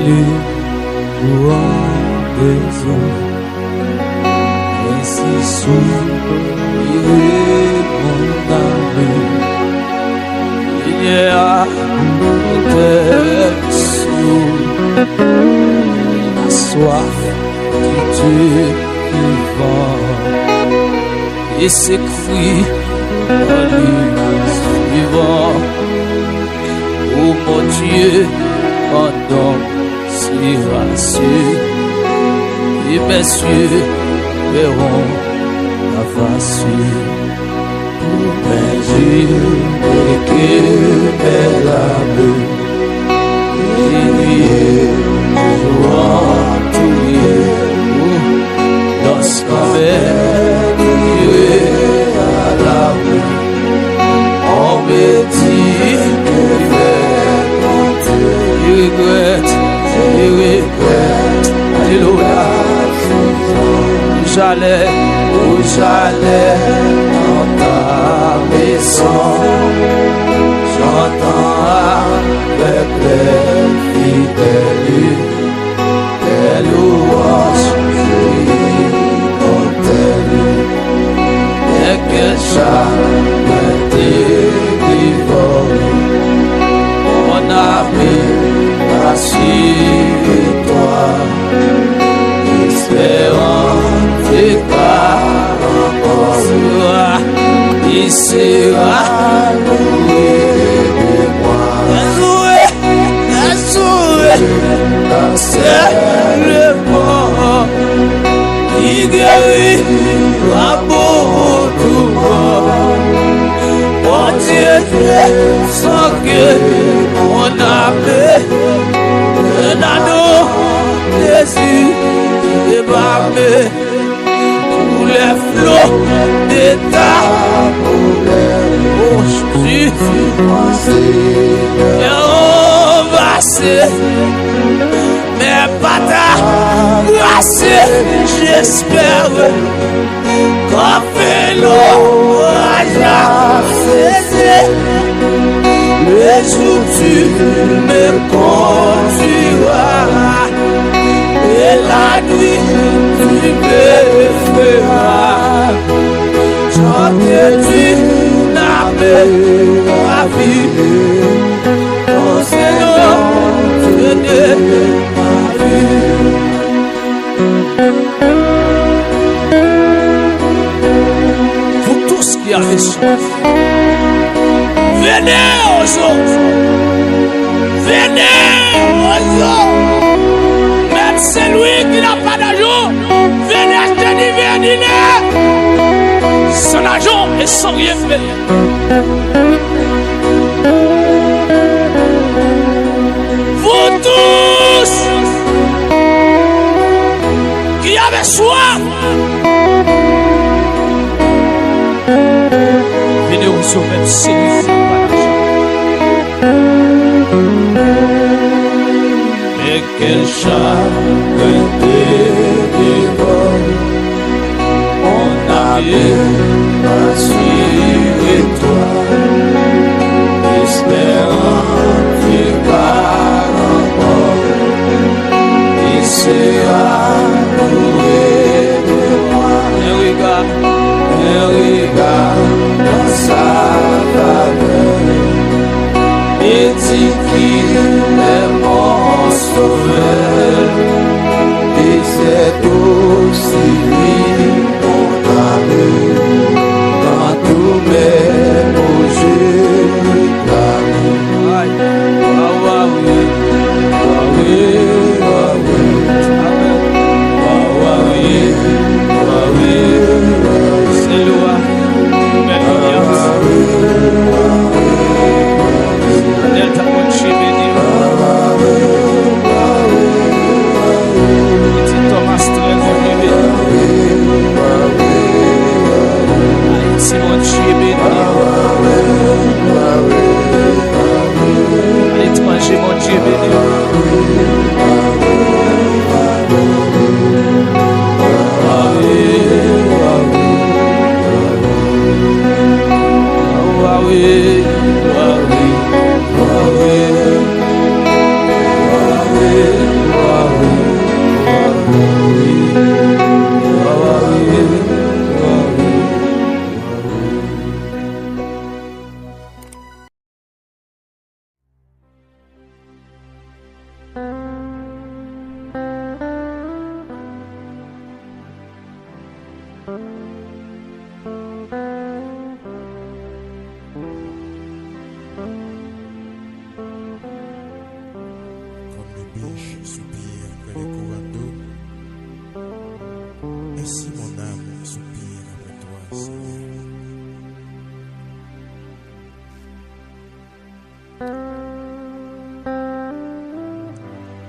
les courants des eaux, ainsi soupirer mon âme. Il y a terre sous la soif qui tue vivant, et s'écrit dans les suivants. Oh mon Dieu, pendant si rassuré, et mes cieux verront la face pour mes yeux et que mes larmes et nuit jouant tout lorsqu'on m'est à la rue, on me dit que je regrette, alléluia. Où j'allais dans ta maison, j'entends avec les fidèles tes louanges auxquelles et que jamais délivré mon âme rassure-toi, espérant tes paroles, il sera loué de moi. Assuré, c'est le mort, il guérit à beaucoup de mort. Mon Dieu, sans que mon âme, un anneau, Jésus, débarqué. Les flots de ta bouche, et envasser mes pattes glacées. J'espère qu'on fait l'orage cessé. Le jour tu me conduiras et la nuit tu me feras chanter du name ma vie. Ton Seigneur, venez ma vie. Vous tous qui avez soif, venez aux autres, venez aux autres. Même celui qui n'a pas d'argent, venez acheter du dîner. Sans argent et sans rien faire. Vous tous qui avez soif, venez aux autres, même celui qui n'a pas d'argent. Et quel chagrin dévore mon âme, rassure-toi, espérant que par encore il sera loué de moi. Un regard dans sa faveur, et dit qu'il est mon sauveur, et c'est aussi lui mon âme. Dans tous mes beaux jeux,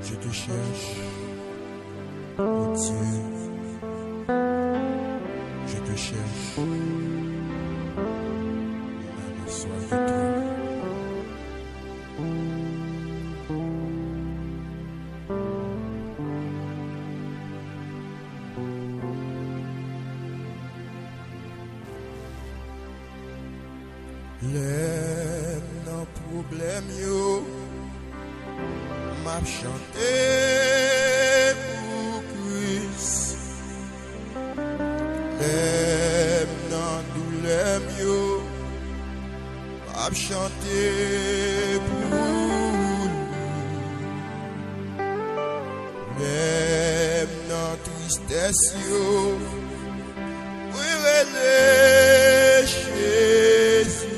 Je te cherche, oh Dieu, je te cherche, même sois de toi. Les non problème yo m'a chanté pour Christ. Les non douleur yo m'a chanté pour lui. Les non tristesse yo oui relais Jésus.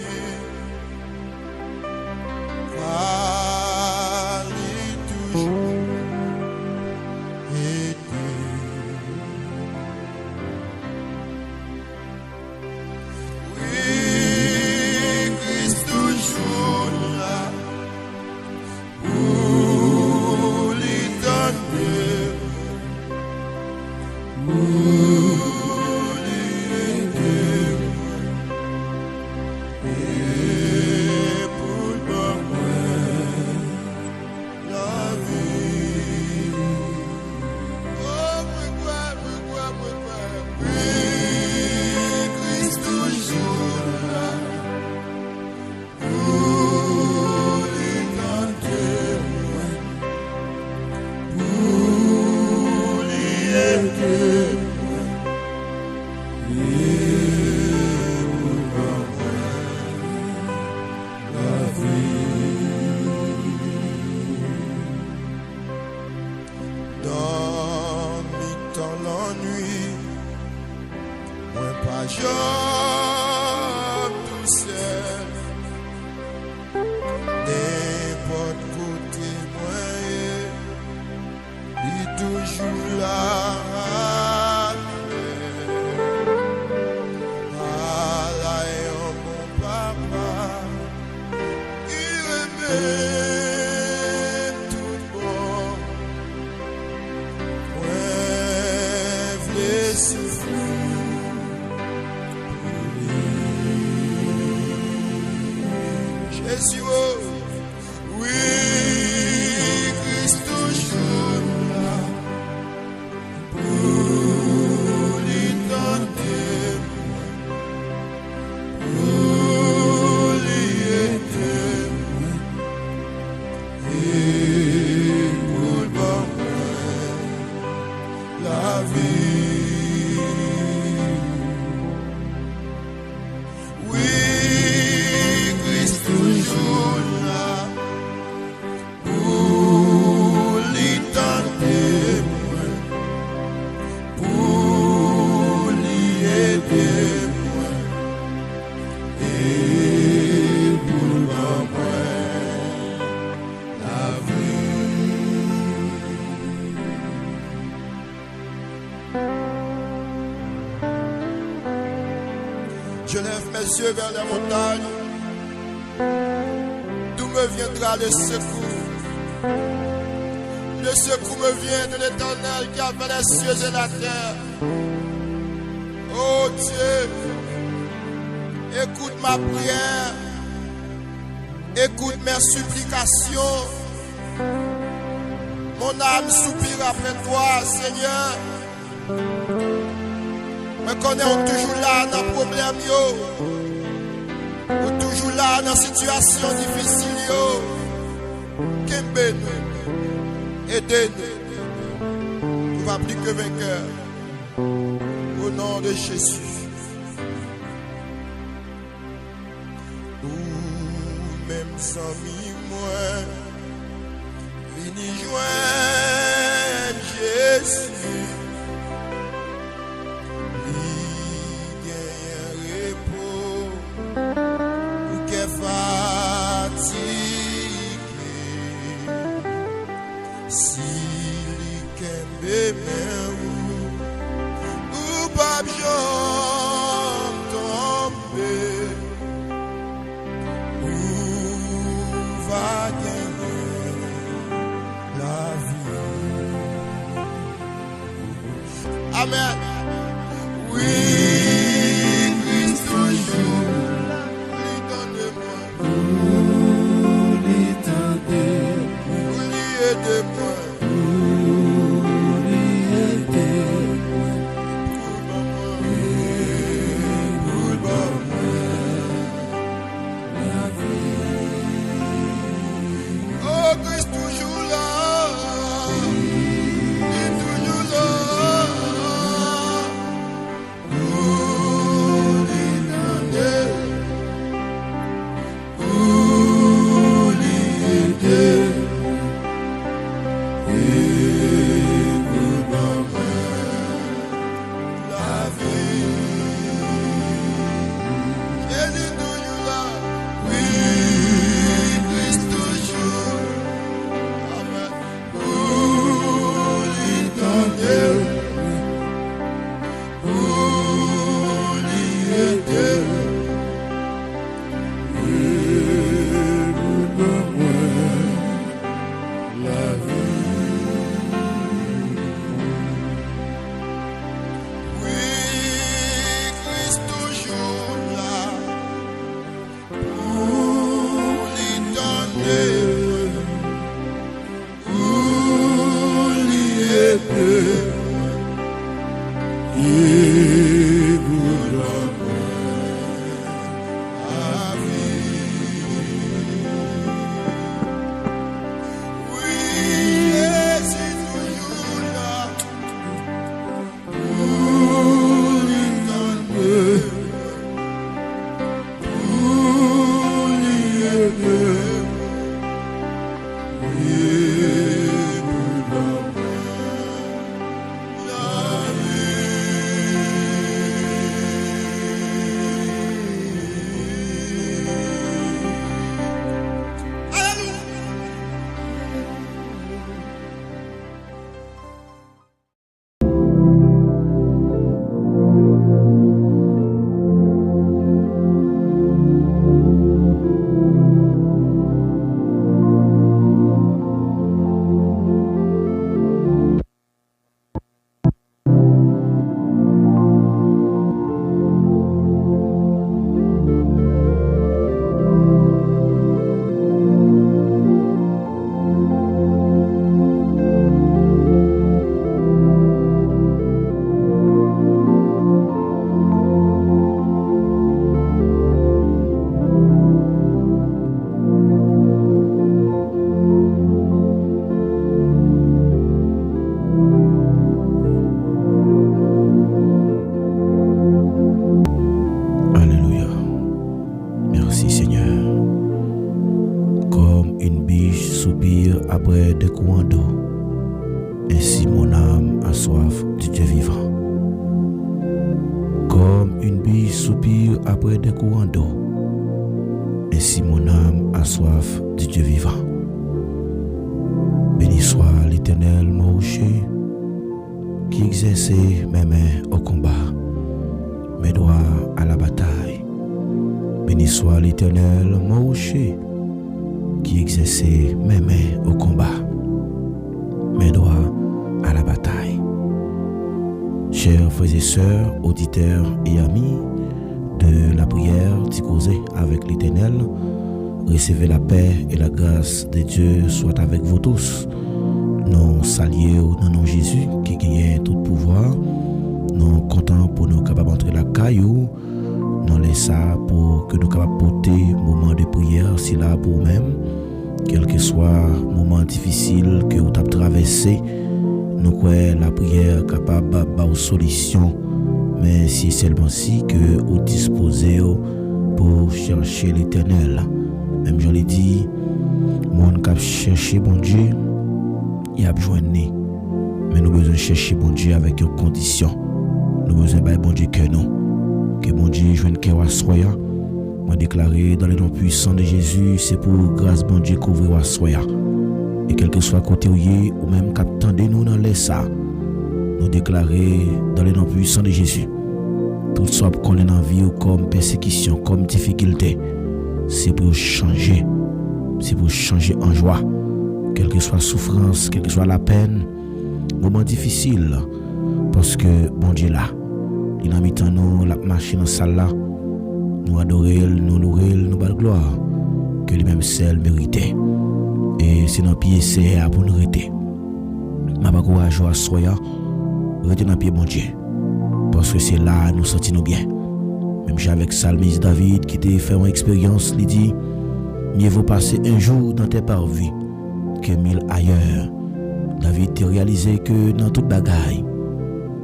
Jésus, oui, Christ toujours là pour lui tenter, pour lui aider et pour m'emmener la vie. Oui, toujours là pour lui tenter, pour lui aider et pour m'emmener la vie. Je lève mes yeux vers la montagne. D'où me viendra le secours? Le secours me vient de l'Éternel qui a fait les cieux et la terre. Oh Dieu, écoute ma prière, écoute mes supplications. Mon âme soupire après toi, Seigneur. Me connais toujours là dans le problème, yo. Ou toujours là dans la situation difficile, yo. Kembe-nous, aidez-nous. Tu vas plus que vainqueur. Au nom de Jésus. Ou même amis, moi, vini joindre Jésus. Si li kembe men ou pa jom tombe, ou va gagner la vie. Amen. Oui, Christ toujours. Chers frères et sœurs, auditeurs et amis de la prière Ticosé avec l'Éternel, recevez la paix et la grâce de Dieu soit avec vous tous. Nous saluons dans nom Jésus qui gagne tout pouvoir. Nous comptons pour nous capables d'entrer la caillou. Nous laissons ça pour que nous capables porter moment de prière si là pour nous-mêmes, quel que soit moment difficile que vous avez traversé. Nous croyons la prière capable de solution, mais c'est seulement si que vous disposez pour chercher l'Éternel. Même je l'ai dit, mon cap chercher bon Dieu, il a besoin de nous. Mais nous besoin chercher bon Dieu avec une condition. Nous besoin de bon Dieu que nous. Que bon Dieu joigne cœur à soya. Moi déclaré dans le nom puissant de Jésus, c'est pour grâce bon Dieu couvrir à soya. Et quel que soit côté ou même captant de nous dans les ça, nous déclarer dans le nom puissant de Jésus, tout soit qu'on est en vie ou comme persécution, comme difficulté, c'est pour changer en joie, quelle que soit souffrance, quelle que soit la peine, moment difficile, parce que bon Dieu là, il a mis en nous la machine en salle là, nous adorer, nous louer, nous bal gloire que lui-même seul méritait. Et c'est dans pied c'est pour nous rester. M'a pas courage à soya, rester dans pied bon Dieu. Parce que c'est là nous sentons bien. Même avec Salmis David qui t'a fait une expérience, il dit mieux vaut passer un jour dans tes parvis que 1000 ailleurs. David t'a réalisé que dans toute bagaille,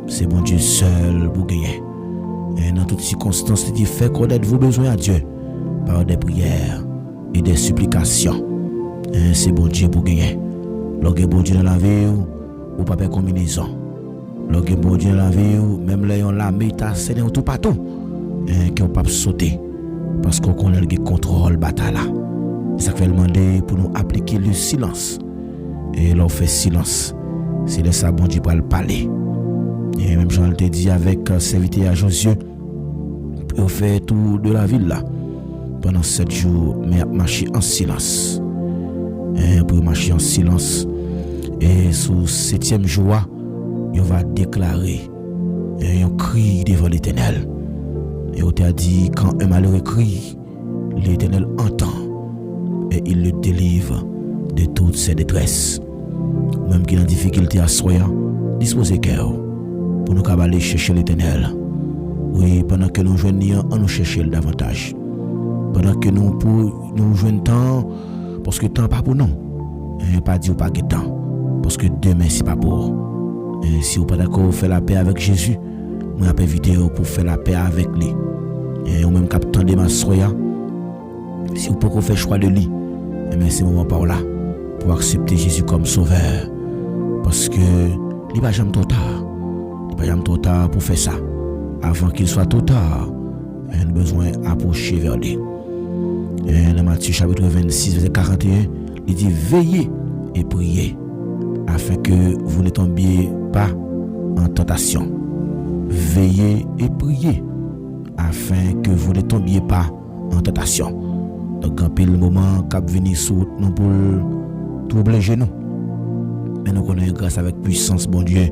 c'est bon Dieu seul pour gagner. Et dans toutes circonstances, il fait connaître vos besoins à Dieu par des prières et des supplications. Et c'est bon Dieu pour gagner. Lorsque bon Dieu dans la vie, ou pas de combinaison. Lorsque bon Dieu dans la vie, même les gens là, mais t'as scéné tout partout. Et qu'on pas sauter parce qu'on connaît le contrôle bataille là. Ça fait demander pour nous appliquer le silence. Et l'on fait silence. C'est de ça bon Dieu pour le parler. Et même Jean te dit avec serviteur à Josué, on fait tout de la ville là pendant 7 jours, mais marcher en silence. Et pour marcher en silence. Et sous 7e jour, on va déclarer un cri devant l'Éternel. Et on t'a dit quand un malheureux crie, l'Éternel entend et il le délivre de toutes ses détresses. Même qui est en difficulté à soi, disposez cœur pour nous aller chercher l'Éternel. Oui, pendant que nous joignons, on nous chercher davantage. Pendant que nous joignons temps, parce que temps pas pour nous. Et pas dire pas que temps, parce que demain c'est pas pour. Et si vous pas d'accord faire la paix avec Jésus, moi appelle vidéo pour faire la paix avec lui. Et ou même capitaine de ma soya, si vous pouvez faire choix de lui, mais c'est moment par là pour accepter Jésus comme sauveur, parce que il va jamais trop tard. Il va jamais trop tard pour faire ça. Avant qu'il soit trop tard, on a besoin d'approcher vers lui. Et dans Matthieu chapitre 26 verset 41, il dit veillez et priez afin que vous ne tombiez pas en tentation. Veillez et priez afin que vous ne tombiez pas en tentation. Donc, en pile moment, cap venir sous nous pour troubler nous. Mais nous connaissons grâce avec puissance, bon Dieu,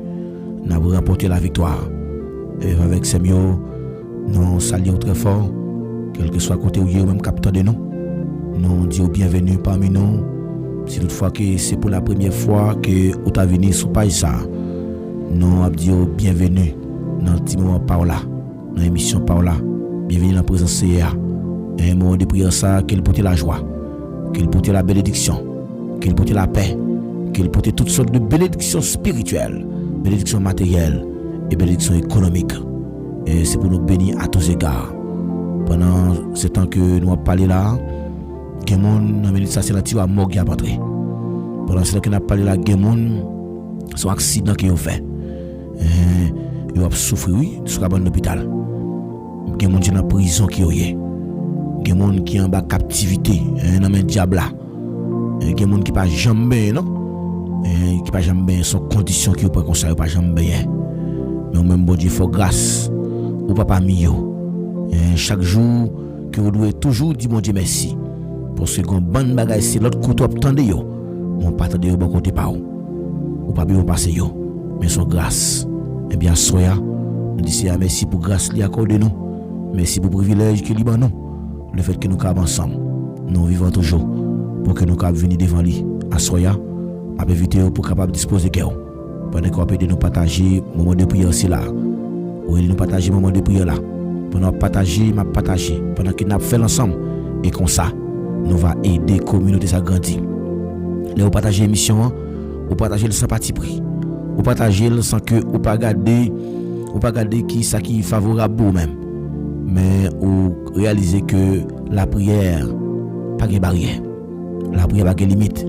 nous avons remporté la victoire. Et avec ces mots, nous saluons très fort, quel que soit côté où il y a même capteur de nous. Nous disons bienvenue parmi nous. Si toutefois que c'est pour la première fois que vous avez venu sur page ça, nous disons bienvenue dans le petit moment par là, dans l'émission par là. Bienvenue dans la présence CA. Et un moment de prière ça, qu'il porte la joie, qu'il porte la bénédiction, qu'il porte la paix, qu'il porte toutes sortes de bénédictions spirituelles, bénédictions matérielles et bénédictions économiques. Et c'est pour nous bénir à tous égards. Pendant ce temps que nous avons parlé là, il y a des gens dans l'administration à mort qui a entré. Pendant ce temps que nous avons parlé là, il y a des gens qui ont accident qui ont fait. Ils ont souffert, oui, sur l'hôpital. Il y a des gens qui sont en prison qui ont eu. Il y a des gens qui sont en captivité, dans le diable là. Il y a des gens qui ne sont pas jamais, non? Qui ne sont pas jamais, sont conditions qui ne sont pas jamais. Mais même bon Dieu, il faut grâce au papa mio. Chaque jour, que vous devez toujours dire mon Dieu merci. Parce que quand bonne bagaille c'est l'autre côté attendez yo. Mon pas attendez yo bon côté pas ou pas bien passer yo. Mais son grâce. Eh bien soya, nous disons merci pour grâce li accordé nous. Merci pour privilège que li ban nous. Le fait que nous sommes ensemble. Nous vivons toujours pour que nous puissions venir devant lui à soya, à éviter pour capable disposer cœur. Pendant qu'on peut nous partager moment de prière aussi là. Ou nous partager moment de prière là. Pendant partager, m'a partager. Pendant que nous fait ensemble et comme ça, nous va aider la communauté à grandir. Là, vous partagez l'émission, vous partagez le sans parti pris. Vous partagez le sans que vous pas garder qui ça qui est favorable pour vous-même. Mais vous réalisez que la prière pas de barrière. La prière pas de limite.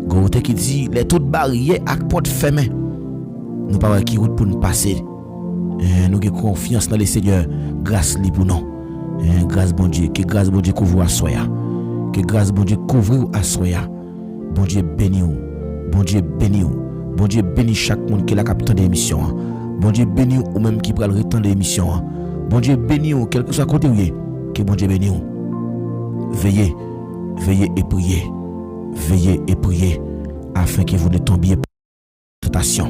Côté qui dit les toutes barrières à porte fermée. Nous pas qui route pour nous passer. Nous avons confiance dans le Seigneur. Grâce li pour nous. Grâce bon Dieu, que grâce bon Dieu couvre à soya. Que grâce bon Dieu couvre à soya. Bon Dieu béni ou. Bon Dieu béni ou. Bon Dieu béni chaque monde qui est la capitaine de l'émission. Bon Dieu béni ou même qui prend le retenir de l'émission. Bon Dieu béni ou quel que soit côté où il est. Que bon Dieu béni ou. Veillez, veillez et priez. Veillez et priez afin que vous ne tombiez pas en tentation.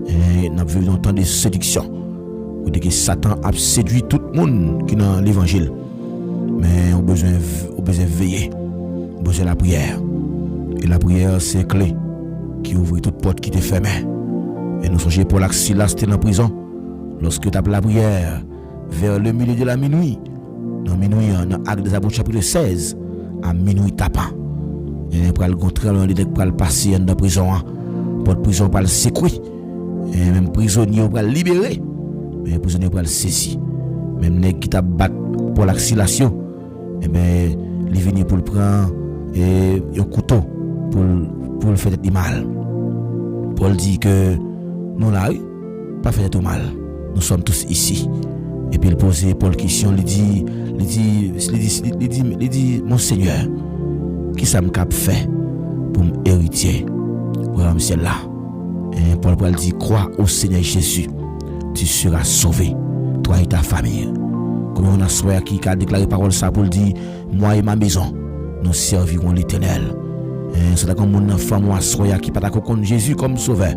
Et nous vivons dans un temps de séduction. Côté que Satan a séduit tout le monde qui est dans l'évangile. Mais on a besoin de veiller. On a besoin de la prière. Et la prière, c'est clé qui ouvre toute porte qui était fermée. Et nous songeons pour Silas était dans la prison. Lorsque tu as la prière, vers le milieu de la minuit, dans minuit, dans Actes des Apôtres chapitre 16, à minuit tapant. Et pour le contraire, on dit pour le passer dans la prison, pour la prison, pour le secouer. Et même prisonnier, pour le libérer. Mais prisonnier, pour le saisir. Même nèg qui t'a battu pour l'axillation, et bien, il vient pour le prendre et un couteau pour le faire du mal. Paul dit que nous là, pas faire du mal. Nous sommes tous ici. Et puis il pose Paul question, il dit, mon Seigneur, qui ça me cap fait pour m'hériter au royaume ciel là? Et Paul dit, crois au Seigneur Jésus, tu seras sauvé, toi et ta famille. Comme on a soeur qui a déclaré parole ça pour dire, moi et ma maison, nous servirons l'Éternel. C'est là comme mon enfant, moi, soeur qui pas d'accord Jésus comme sauveur.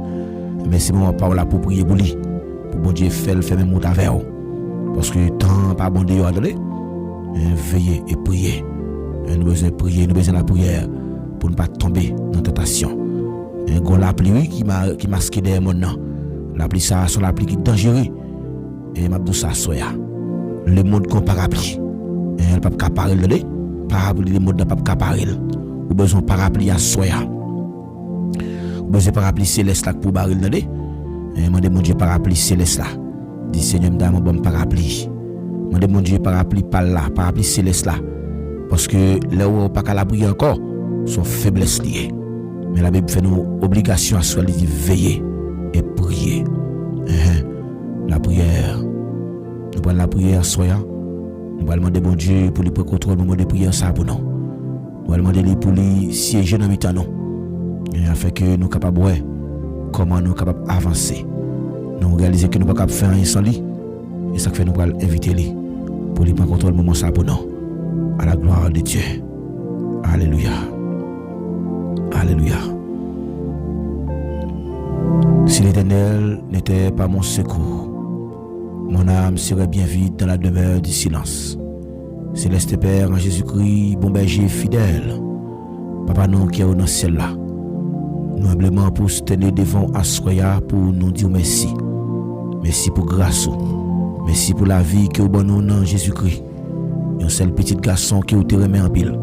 Mais c'est mon parole pour prier pour lui. Pour bon Dieu faire même mot avec vous. Parce que tant pas bon Dieu à donner, veillez et priez. Nous besoin de prier, nous besoin de la prière pour ne pas tomber dans la tentation. Gon l'appli qui masque derrière mon nom. L'appli ça sont l'appli qui est dangereux. Et m'a dit ça soya. Le monde qu'on parapluie. Elle pas capable de le parapluie le monde pas capable. Ou besoin parapluie à soya. Ou besoin parapluie céleste là pour baril de et moi demande Dieu parapluie céleste là. Dit Seigneur me donne bon parapluie. Moi demande Dieu parapluie par là, parapluie céleste là. Parce que là où pas qu'à la prier encore, sont faiblesses liées. Mais la Bible fait nous obligation à soi de veiller et prier. La prière. Nous prenons la prière soya. Nous allons demander bon Dieu pour lui prendre contrôle moment de prière ça pour nous. Nous allons demander pour lui siéger dans mi-temps nous. Et afin que nous capables voir comment nous capables avancer. Nous réaliser que nous pas capable faire rien sans lui. Et ça fait nous allons inviter lui pour lui prendre contrôle moment ça pour nous. À la gloire de Dieu. Alléluia. Alléluia. Si l'Éternel n'était pas mon secours, mon âme serait bien vide dans la demeure du silence. Céleste Père en Jésus-Christ, bon berger fidèle, Papa nous qui est dans le ciel là, nous humblement pour se tenir devant Assoya pour nous dire merci. Merci pour grâce, merci pour la vie que vous donnez dans Jésus-Christ. Un seul petit garçon qui vous te remet en pile,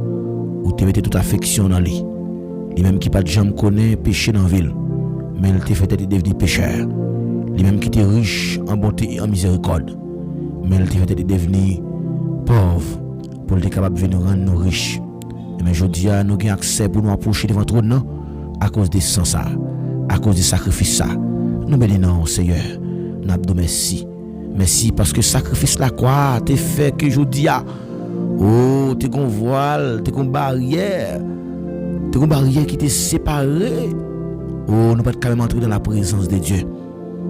ou te mettez toute affection dans lui. Lui même qui pas de jamais connaît péché dans la ville, mais il te fait devenir pécheur. Lui même qui était riche en bonté et en miséricorde, mais il te fait devenir pauvre pour être capable de venir rendre nous riches. Mais je dis à nous avons accès pour nous approcher devant trop de à cause des sang ça, à cause des sacrifices ça. Nous bénissons Seigneur, nous avons merci. Merci parce que sacrifice la quoi, t'es fait que je dis à oh, t'es qu'on voile, t'es qu'on barrière qui t'est séparé. Oh, nous pas quand même entrer dans la présence de Dieu.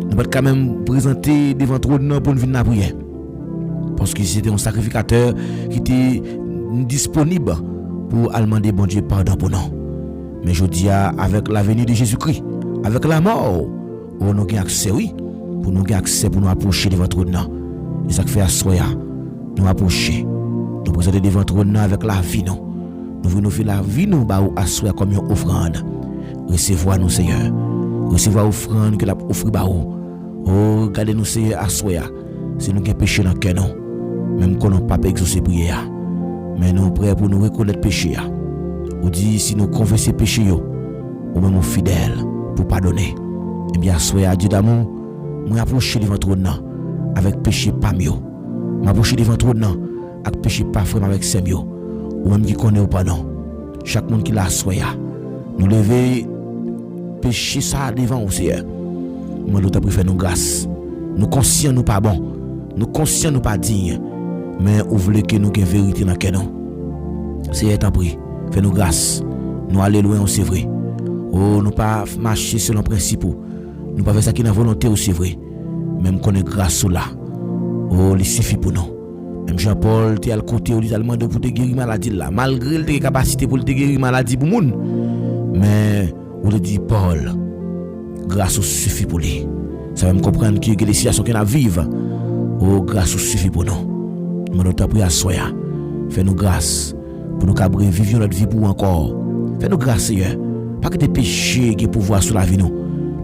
Nous pas quand même présenter devant trop de gens pour nous venir prier. Parce que c'était un sacrificateur qui était disponible pour demander bon Dieu pardon pour nous. Mais je dis avec la venue de Jésus-Christ, avec la mort, oh, nous avons accès, oui, pour nous accès pour nous approcher devant trop de gens. Et ça fait à soya, nous approcher, nous présenter devant trop de gens avec la vie nous. Nous voulons faire la vie nous bah à soya comme une offrande. Recevoir nous Seigneur. Recevoir offrande que la offre bah oh, regardez nous Seigneur à soya. Si nous avons péché dans le cœur, même qu'on n'a pas exaucé prière, mais nous sommes prêts pour nous reconnaître péché. Ou dit si nous confessons péché, ou même fidèles pour pardonner. Eh bien, soyez Dieu d'amour, moi approcher devant trop avec péché pas mieux. M'approcher devant trop avec péché pas frère avec semio. Ou même qui connaît ou pas non. Chaque monde qui l'a soyez. Nous lever péché ça devant vous Seigneur. Moi nous t'a préféré nous grâce. Nous conscients nous pas bon. Nous conscients nous pas dignes. Mais vous voulez que nous ayons vérité dans le cœur. Seigneur t'en prie, fais-nous grâce. Nous aller loin, c'est vrai. Oh, nous pas marcher selon principe. Nous pas faire ça qui est dans la volonté, c'est vrai. Même qu'on est grâce là. Oh, il suffit pour nous. Même Jean-Paul, tu as le côté où il a demandé pour te guérir maladie là. Malgré tes capacités pour te guérir maladie pour le monde. Mais, on le dit Paul, grâce suffit pour lui. Ça va me comprendre que les situations qu'on a vivre, oh, grâce suffit pour nous. Nous devons prier à soi. Fais-nous grâce pour nous cabrer vivre notre vie pour encore. Fais-nous grâce, Seigneur. Pas que des péchés qui pouvoir sur la vie nous.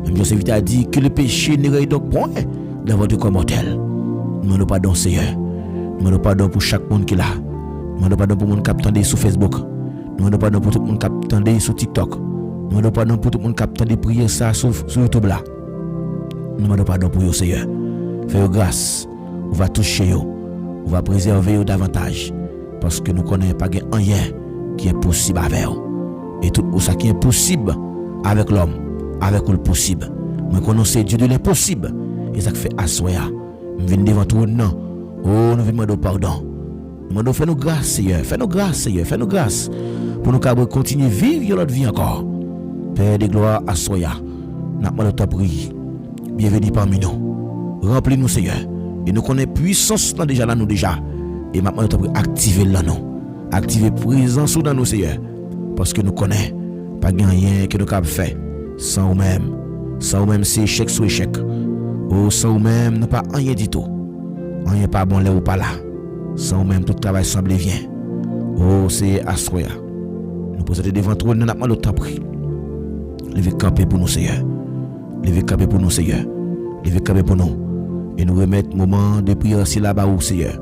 Même Joseph a dit que le péché n'est donc point dans votre corps mortel. Nous demandons pardon, Seigneur. Nous demandons pardon pour chaque monde qui est là. Nous demandons pardon pour le monde qui attendait sur Facebook. Nous demandons pardon pour tout le monde qui attendait sur TikTok. Nous demandons pardon pour tout le monde qui attendait prier ça sur YouTube là. Nous demandons pardon pour vous, Seigneur. Faites grâce. On va toucher vous. On va préserver vous davantage. Parce que nous ne connaissons pas rien qui est possible avec vous. Et tout ça qui est possible avec l'homme, avec le possible. Nous connaissons Dieu de l'impossible. Et ça fait assoya. Nous venons devant tout le monde. Oh, nous venons demander pardon. Nous demandons fais-nous grâce, Seigneur. Fais-nous grâce, Seigneur. Fais-nous grâce. Pour nous continuer à vivre notre vie encore. Père de gloire, assoya. Nous demandons ta prière. Bienvenue parmi nous. Remplis-nous, Seigneur. Et nous connaissons puissance déjà là, nous déjà. Et maintenant, nous avons activé là, nous. Activer présence dans nous, Seigneur. Parce que nous connaissons pas rien que nous avons fait sans nous-mêmes. Sans nous-mêmes, c'est échec sur échec. Oh, sans nous-mêmes, nous pas rien du tout. Rien pas bon là ou pas là. Sans nous-mêmes, tout travail semble bien. Oh, c'est assoya. Nous posons devant toi, nous avons notre prix. Levez camper pour nous, Seigneur. Levez camper pour nous, Seigneur. Levez camper pour nous. Et nous remettre moment de prière aussi là-bas, où, Seigneur.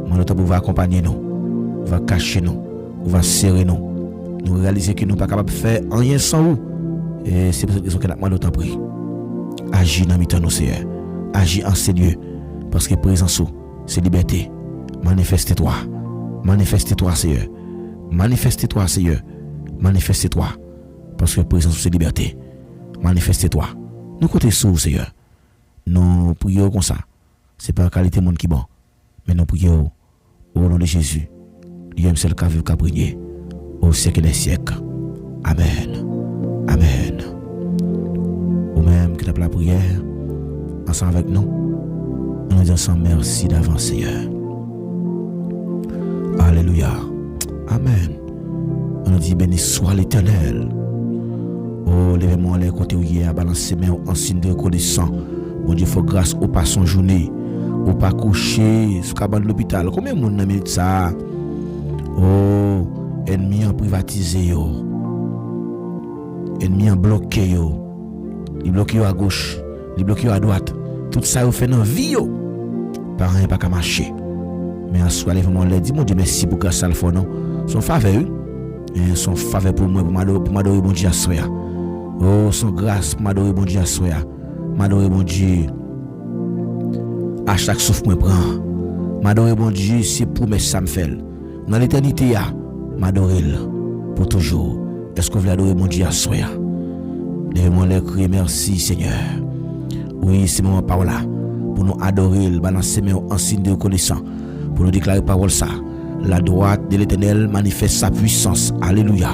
Mon temps va accompagner nous. Va cacher nous. Va serrer nous. Nous réaliser que nous ne sommes pas capables de faire rien sans vous. Et c'est pour cette raison que nous avons notre prix. Agis dans mi-temps, Seigneur. Agis en ces lieux. Parce que présence, c'est liberté. Manifeste-toi. Manifeste-toi, Seigneur. Manifeste-toi, Seigneur. Manifeste-toi. Parce que présence, c'est liberté. Manifeste-toi. Nous comptons sur vous, Seigneur. Nous prions comme ça. Ce n'est pas la qualité de monde qui est bon. Mais nous prions au nom de Jésus. Dieu est seul qui a vu qu'à prier. Au siècle des siècles. Amen. Amen. Ou même qui tape la prière, ensemble avec nous, nous disons ensemble merci d'avance, Seigneur. Alléluia. Amen. On nous dit béni soit l'Éternel. Oh, levez-moi les côtés où il y a balancé mes en signe de reconnaissance. Mon Dieu, faut grâce au pas son journée, au pas coucher, sous cabane de l'hôpital. Combien de monde n'a mis ça? Oh, ennemi en privatisé yo. Ennemi en bloqué yo. Il bloque à gauche, il bloque à droite. Tout ça, vous fait dans la vie yo. Par rien pas qu'à marcher. Mais en soi, lève-moi les dit, mon Dieu, merci pour grâce à le fond, non? Son faveur, et son faveur pour moi, pour m'adorer mon Dieu à soi. Oh, son grâce pour m'adorer mon Dieu à soi. M'adorer mon Dieu. À chaque souffle moi prend. M'adorer mon Dieu, c'est pour mes ça me fait. Dans l'éternité, m'adorer pour toujours. Est-ce qu'on veut adorer mon Dieu à soi? Lève-moi les cris, merci Seigneur. Oui, c'est mon parole là. Pour nous adorer, balancer mes en signe de reconnaissance. Pour nous déclarer parole ça. La droite de l'Éternel manifeste sa puissance. Alléluia.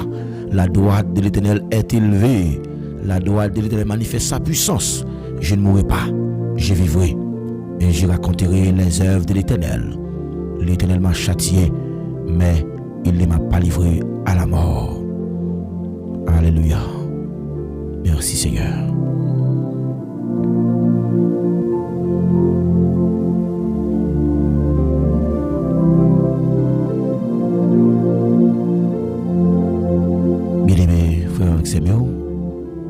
La droite de l'Éternel est élevée. La droite de l'Éternel manifeste sa puissance. Je ne mourrai pas, je vivrai. Et je raconterai les œuvres de l'Éternel. L'Éternel m'a châtié, mais il ne m'a pas livré à la mort. Alléluia. Merci Seigneur. Bien-aimés frères et sœurs,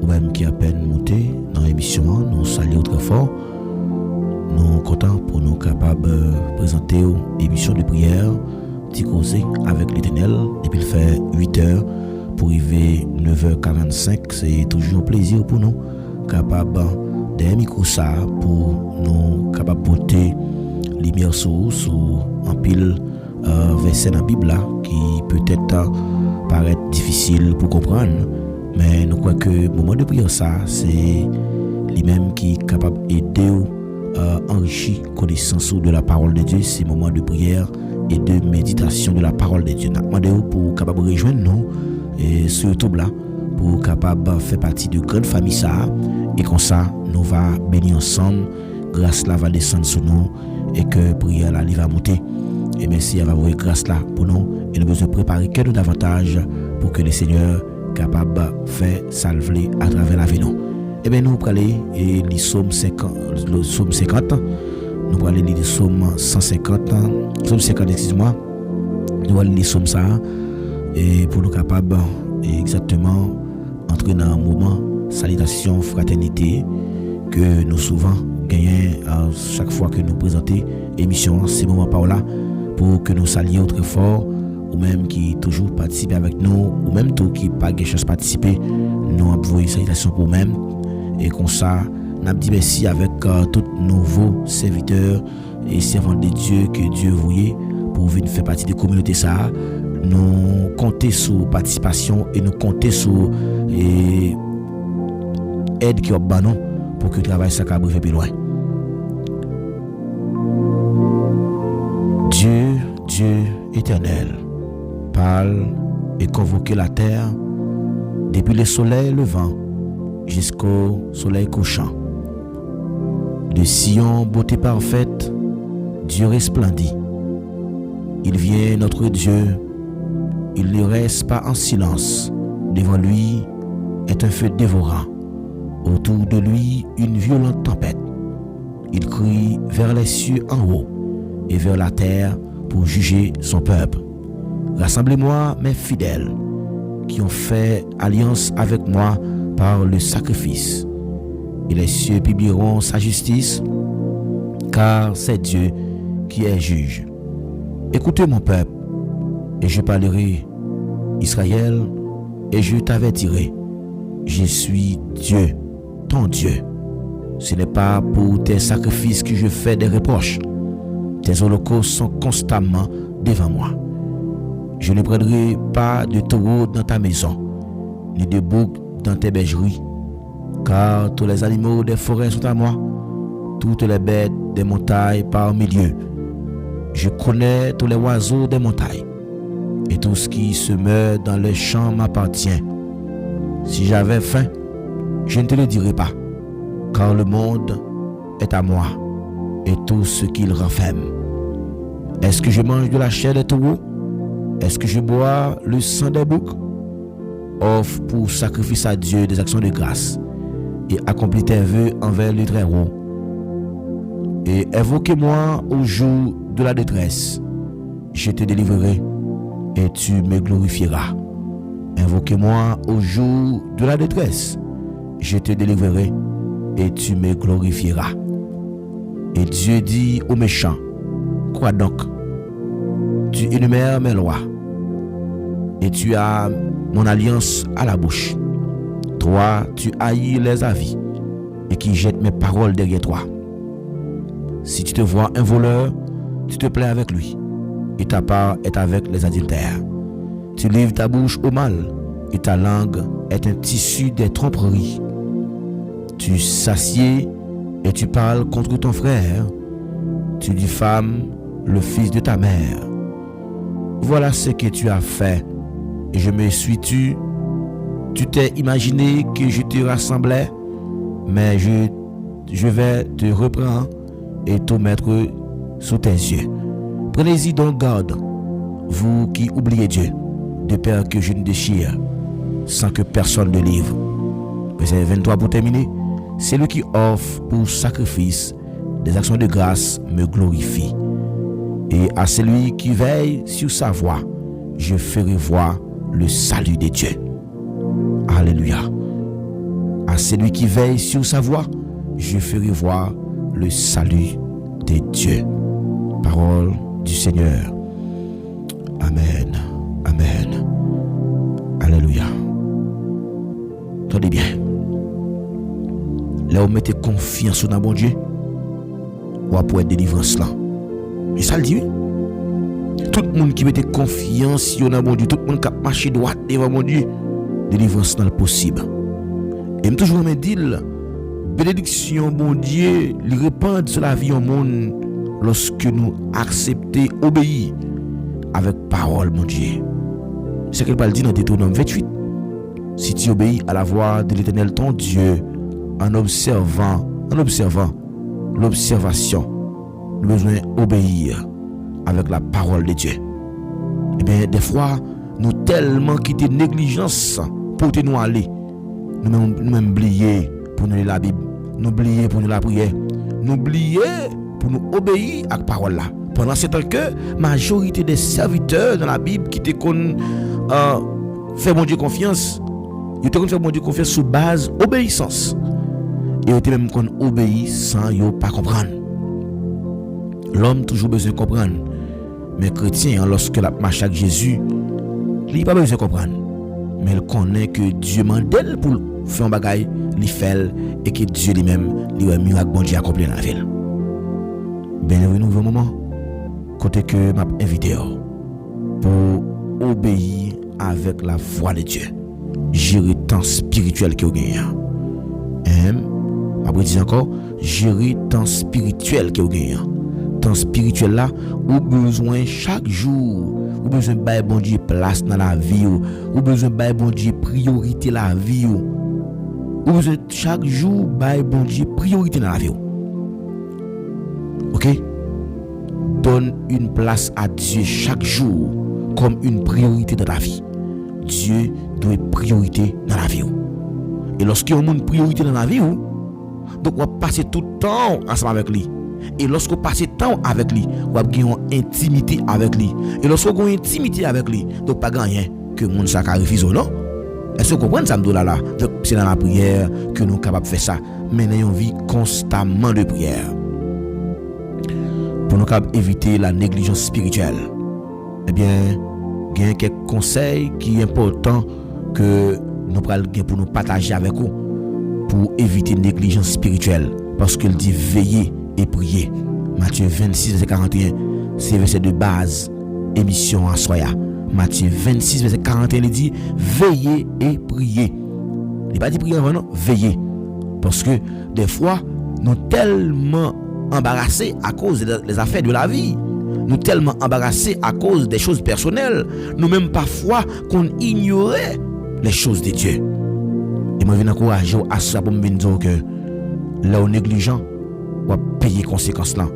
ou même qui a peine monté dans l'émission, nous saluons très fort. Nous sommes contents pour nous capables de présenter l'émission de prière, petit causé avec l'Éternel, depuis le fait 8h pour arriver 9h45. C'est toujours un plaisir pour nous, capables d'un micro ça pour nous capables de porter lumière sur un pile verset dans la Bible là, qui peut-être paraît difficile pour comprendre. Mais nous croyons que le moment de prière, ça, c'est lui-même qui est capable d'aider enrichir connaissance de la parole de Dieu. C'est le moment de prière et de méditation de la parole de Dieu. Nous demandons pour capable rejoindre nous et sur YouTube là, pour capable faire partie de grande famille ça. Et comme ça, nous va bénir ensemble. Grâce là va descendre sur nous et que prière là, il va monter. Et merci, elle va voir grâce là pour nous. Et nous devons préparer que nous davantage pour que le Seigneur capable de faire salver à travers la vie nous. Eh bien, nous allons aller et le psaume 50, nous allons aller le psaume 150, psaume 50, excuse-moi. Nous allons aller le psaume ça et pour nous capables exactement entrer dans un moment salutation, fraternité que nous souvent gagnons à chaque fois que nous présentons émission, ces moments par là pour que nous saluions très fort ou même qui toujours participent avec nous ou même tout qui pas de chance participer, nous envoyons salutations pour même et comme ça nous dit merci avec tous nouveaux serviteurs et servants de Dieu que Dieu voulait pour venir faire partie de la communauté ça. Nous comptons sur participation et nous comptons sur aide qui est banon pour que le travail ça arrive plus loin. Dieu éternel, parle et convoque la terre depuis le soleil levant jusqu'au soleil couchant. De Sion, beauté parfaite, Dieu resplendit. Il vient notre Dieu, il ne reste pas en silence. Devant lui est un feu dévorant. Autour de lui, une violente tempête. Il crie vers les cieux en haut et vers la terre pour juger son peuple. Rassemblez-moi, mes fidèles, qui ont fait alliance avec moi par le sacrifice. Et les cieux publieront sa justice, car c'est Dieu qui est juge. Écoutez mon peuple, et je parlerai, Israël, et je t'avertirai. Je suis Dieu, ton Dieu. Ce n'est pas pour tes sacrifices que je fais des reproches. Tes holocaustes sont constamment devant moi. Je ne prendrai pas de taureau dans ta maison, ni de bouc dans tes bergeries, car tous les animaux des forêts sont à moi, toutes les bêtes des montagnes par milieu. Je connais tous les oiseaux des montagnes, et tout ce qui se meurt dans les champs m'appartient. Si j'avais faim, je ne te le dirais pas, car le monde est à moi, et tout ce qu'il renferme. Est-ce que je mange de la chair des taureaux? Est-ce que je bois le sang des boucs? Offre pour sacrifice à Dieu des actions de grâce, et accomplis tes vœux envers le Très-Haut. Et invoquez-moi au jour de la détresse. Je te délivrerai, et tu me glorifieras. Invoquez-moi au jour de la détresse. Je te délivrerai, et tu me glorifieras. Et Dieu dit aux méchants, quoi donc? Tu énumères mes lois, et tu as mon alliance à la bouche. Toi, tu haïs les avis, et qui jettent mes paroles derrière toi. Si tu te vois un voleur, tu te plais avec lui, et ta part est avec les adultères. Tu livres ta bouche au mal, et ta langue est un tissu des tromperies. Tu s'assieds et tu parles contre ton frère. Tu diffames le fils de ta mère. Voilà ce que tu as fait, et je me suis tu. Tu t'es imaginé que je te rassemblais, mais je vais te reprendre et tout mettre sous tes yeux. Prenez-y donc garde, vous qui oubliez Dieu, de peur que je ne déchire, sans que personne ne livre. Verset 23 pour terminer. Celui qui offre pour sacrifice des actions de grâce me glorifie. Et à celui qui veille sur sa voie, je ferai voir le salut de Dieu. Alléluia. À celui qui veille sur sa voie, je ferai voir le salut de Dieu. Parole du Seigneur. Amen. Amen. Alléluia. Tenez bien. Là où vous mettez confiance dans bon Dieu, ou à pour être délivrance là. Et ça le dit, oui. Tout le monde qui mette confiance dans bon Dieu, tout le monde qui a marché droit devant mon Dieu, délivrance dans le possible. Et je toujours me dis, bénédiction bon Dieu, il répand sur la vie au monde lorsque nous acceptons, obéir avec parole mon Dieu. C'est ce qu'elle dit dans Deutéronome 28. Si tu obéis à la voix de l'Éternel ton Dieu, en observant l'observation, nous besoin d'obéir avec la parole de Dieu. Eh bien, des fois, nous tellement quitté négligence pour nous aller, nous même oublier pour nous lire la Bible, nous oublier pour nous la prière, nous oublier pour nous obéir à la parole là. Pendant ce temps que majorité des serviteurs dans la Bible qui te connaissent faire bon Dieu confiance, ils te connaissent faire bon Dieu confiance sous base obéissance. Et ils te même qu'on obéit sans yo pas comprendre. L'homme toujours besoin de comprendre. Mais chrétien lorsque la marche avec Jésus, il n'a pas besoin de comprendre. Mais il connaît que Dieu mandel pour faire un bagage, il fait et que Dieu lui-même lui a mis un bon Dieu accompli dans la ville. Bienvenue au nouveau moment. Côté que m'a invité pour obéir avec la voix de Dieu. Gérer temps spirituel que vous gagnez. Après dire encore, gérer temps spirituel que vous gagnez. Temps spirituel là, ou besoin chaque jour, ou besoin de bon Dieu place dans la vie, ou besoin de bon Dieu priorité la vie, ou besoin chaque jour de bon Dieu priorité dans la vie. OK? Donne une place à Dieu chaque jour comme une priorité dans ta vie. Dieu doit être priorité dans la vie. Et lorsqu'il y a une priorité dans la vie, donc on va passer tout le temps ensemble avec lui. Et lorsqu'on passe le temps avec lui, on va gagner une intimité avec lui. Et lorsqu'on a une intimité avec lui, donc pas gagner que mon sacrifice non. Est-ce que vous comprenez ça là? Donc c'est dans la prière que nous sommes capables de faire ça. Mais nous avons une vie constamment de prière. Pour nous éviter la négligence spirituelle, eh bien, il y a quelques conseils qui sont importants que nous allons pour nous partager avec vous pour éviter la négligence spirituelle. Parce qu'il dit veiller et prier. Matthieu 26, verset 41, c'est verset de base, émission en soya. Matthieu 26, verset 41, il dit veiller et prier. Il n'a pas dit prier avant, non, veiller. Parce que des fois, nous tellement embarrassés à cause des affaires de la vie. Nous tellement embarrassés à cause des choses personnelles. Nous même parfois qu'on ignorait les choses de Dieu. Et moi je viens encourager à ça pour me dire que là où négligent, on va payer conséquences là.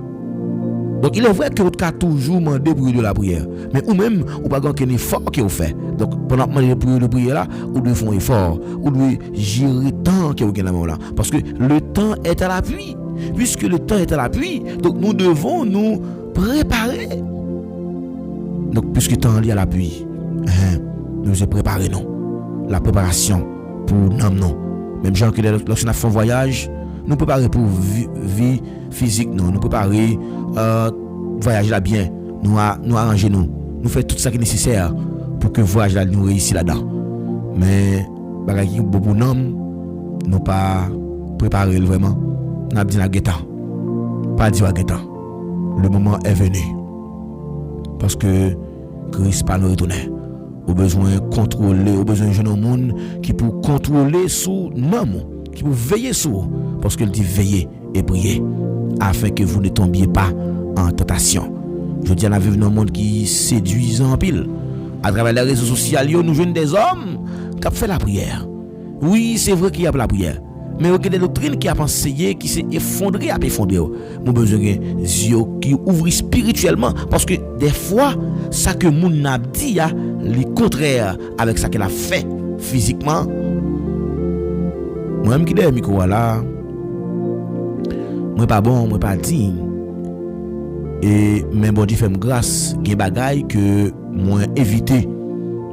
Donc il est vrai que vous avez toujours demandé pour de la prière. Mais ou même, ou pas qu'un effort que vous faites. Donc pendant que vous de prière là, vous devez faire un effort. Vous devez gérer le temps que vous avez là. Parce que le temps est à l'appui. Puisque le temps est à l'appui, donc nous devons nous préparer. Donc puisque le temps est à l'appui, nous devons préparer nous. La préparation pour nous. Même gens que lorsqu'on a fait un voyage, nous préparer pour vie physique, nous préparer voyager là bien, nous arranger nous faire tout ça qui est nécessaire pour que le voyage là nous réussisse là-dedans. Mais bagay qui beaucoup nous pas préparer vraiment. N'a dit la guetta. Pas dit la guetta. Le moment est venu. Parce que Christ pas nous retourner. Au besoin contrôler, au besoin de jeune monde qui pour contrôler sous nous, qui pour veiller sur, parce qu'il dit veiller et prier afin que vous ne tombiez pas en tentation. Je dis, on a vécu dans un monde qui séduit en pile. À travers les réseaux sociaux, nous jeunes des hommes qui ont fait la prière. Oui, c'est vrai qu'il y a la prière. Mais il y a des doctrines qui ont enseigné, qui s'est effondré à effondrer. Nous avons besoin des yeux qui ouvrent spirituellement. Parce que des fois, ça que moun n'a dit, le contraire avec ça qu'elle a fait physiquement. Moi-même qui ai le micro là, moi pas bon, moi pas digne. Et même bon Dieu fait grâce, il y a des bagailles que moi éviter.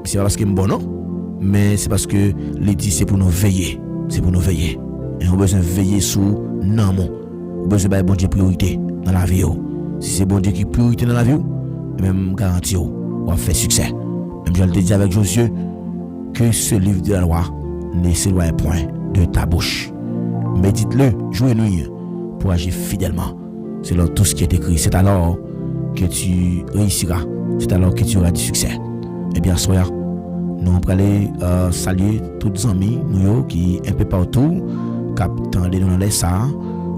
C'est pas parce que je suis bon, non. Mais c'est parce que les dit c'est pour nous veiller. C'est pour nous veiller. Et on a besoin de veiller sur nous. On a besoin de bon Dieu priorité dans la vie. Si c'est bon Dieu qui est priorité dans la vie, même garantie, on va faire succès. Même je le dis avec Josué, que ce livre de la loi ne s'éloigne point de ta bouche. Médite-le, jour et nuit, pour agir fidèlement selon tout ce qui est écrit. C'est alors que tu réussiras. C'est alors que tu auras du succès. Eh bien, soyez. Nous allons aller saluer tous les amis nous qui un peu partout qui attendent dans les salles.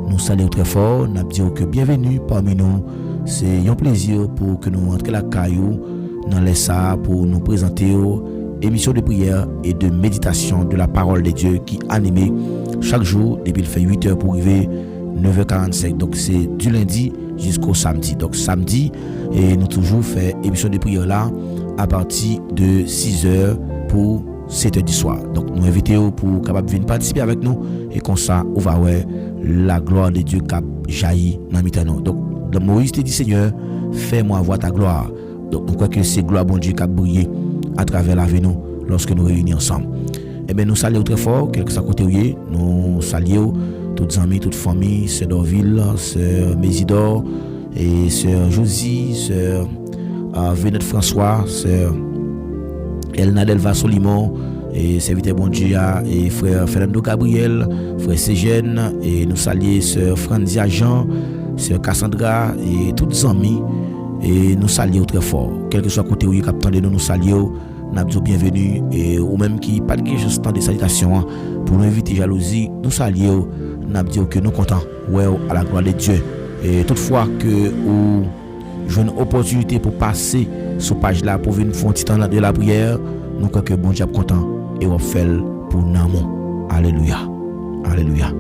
Nous saluons très fort. Nous disons que bienvenue parmi nous. C'est un plaisir pour que nous entrions la caillou dans les salles pour nous présenter émission de prière et de méditation de la parole de Dieu qui animée chaque jour depuis il fait 8h pour arriver 9h45. Donc c'est du lundi jusqu'au samedi. Donc samedi et nous toujours fait émission de prière là à partir de 6h pour 7h du soir. Donc nous invitons pour capable venir participer avec nous et comme ça on va voir la gloire de Dieu qui jaillit dans nous. Donc Moïse te dit Seigneur, fais-moi voir ta gloire. Donc nous croyons que c'est gloire bon Dieu qui a brillé à travers la vie nous lorsque nous réunis ensemble. Eh bien nous saluons très fort, quel que soit côté où nous saluons toutes amis, toutes familles, sœur Dorville, sœur Mésidor et sœur Josie, sœur Venette François, sœur Elna Delva Solimon et serviteur bon Dieu et frère Fernando Gabriel, frère Cégène et nous saluons sœur Franzia Jean, sœur Cassandra et toutes les amis et nous saluons très fort. Quel que soit côté où vous captez nous saluons, nous avons bienvenue et ou même qui pas de juste temps de salutations pour nous inviter jalousie, nous saluons, nous avons que nous contents ouais à la gloire de Dieu et toutefois que ou j'ai une opportunité pour passer sur page là pour venir faire un petit temps de la prière, nous croyons que bon Dieu est content et on fait pour nous. Alléluia. Alléluia.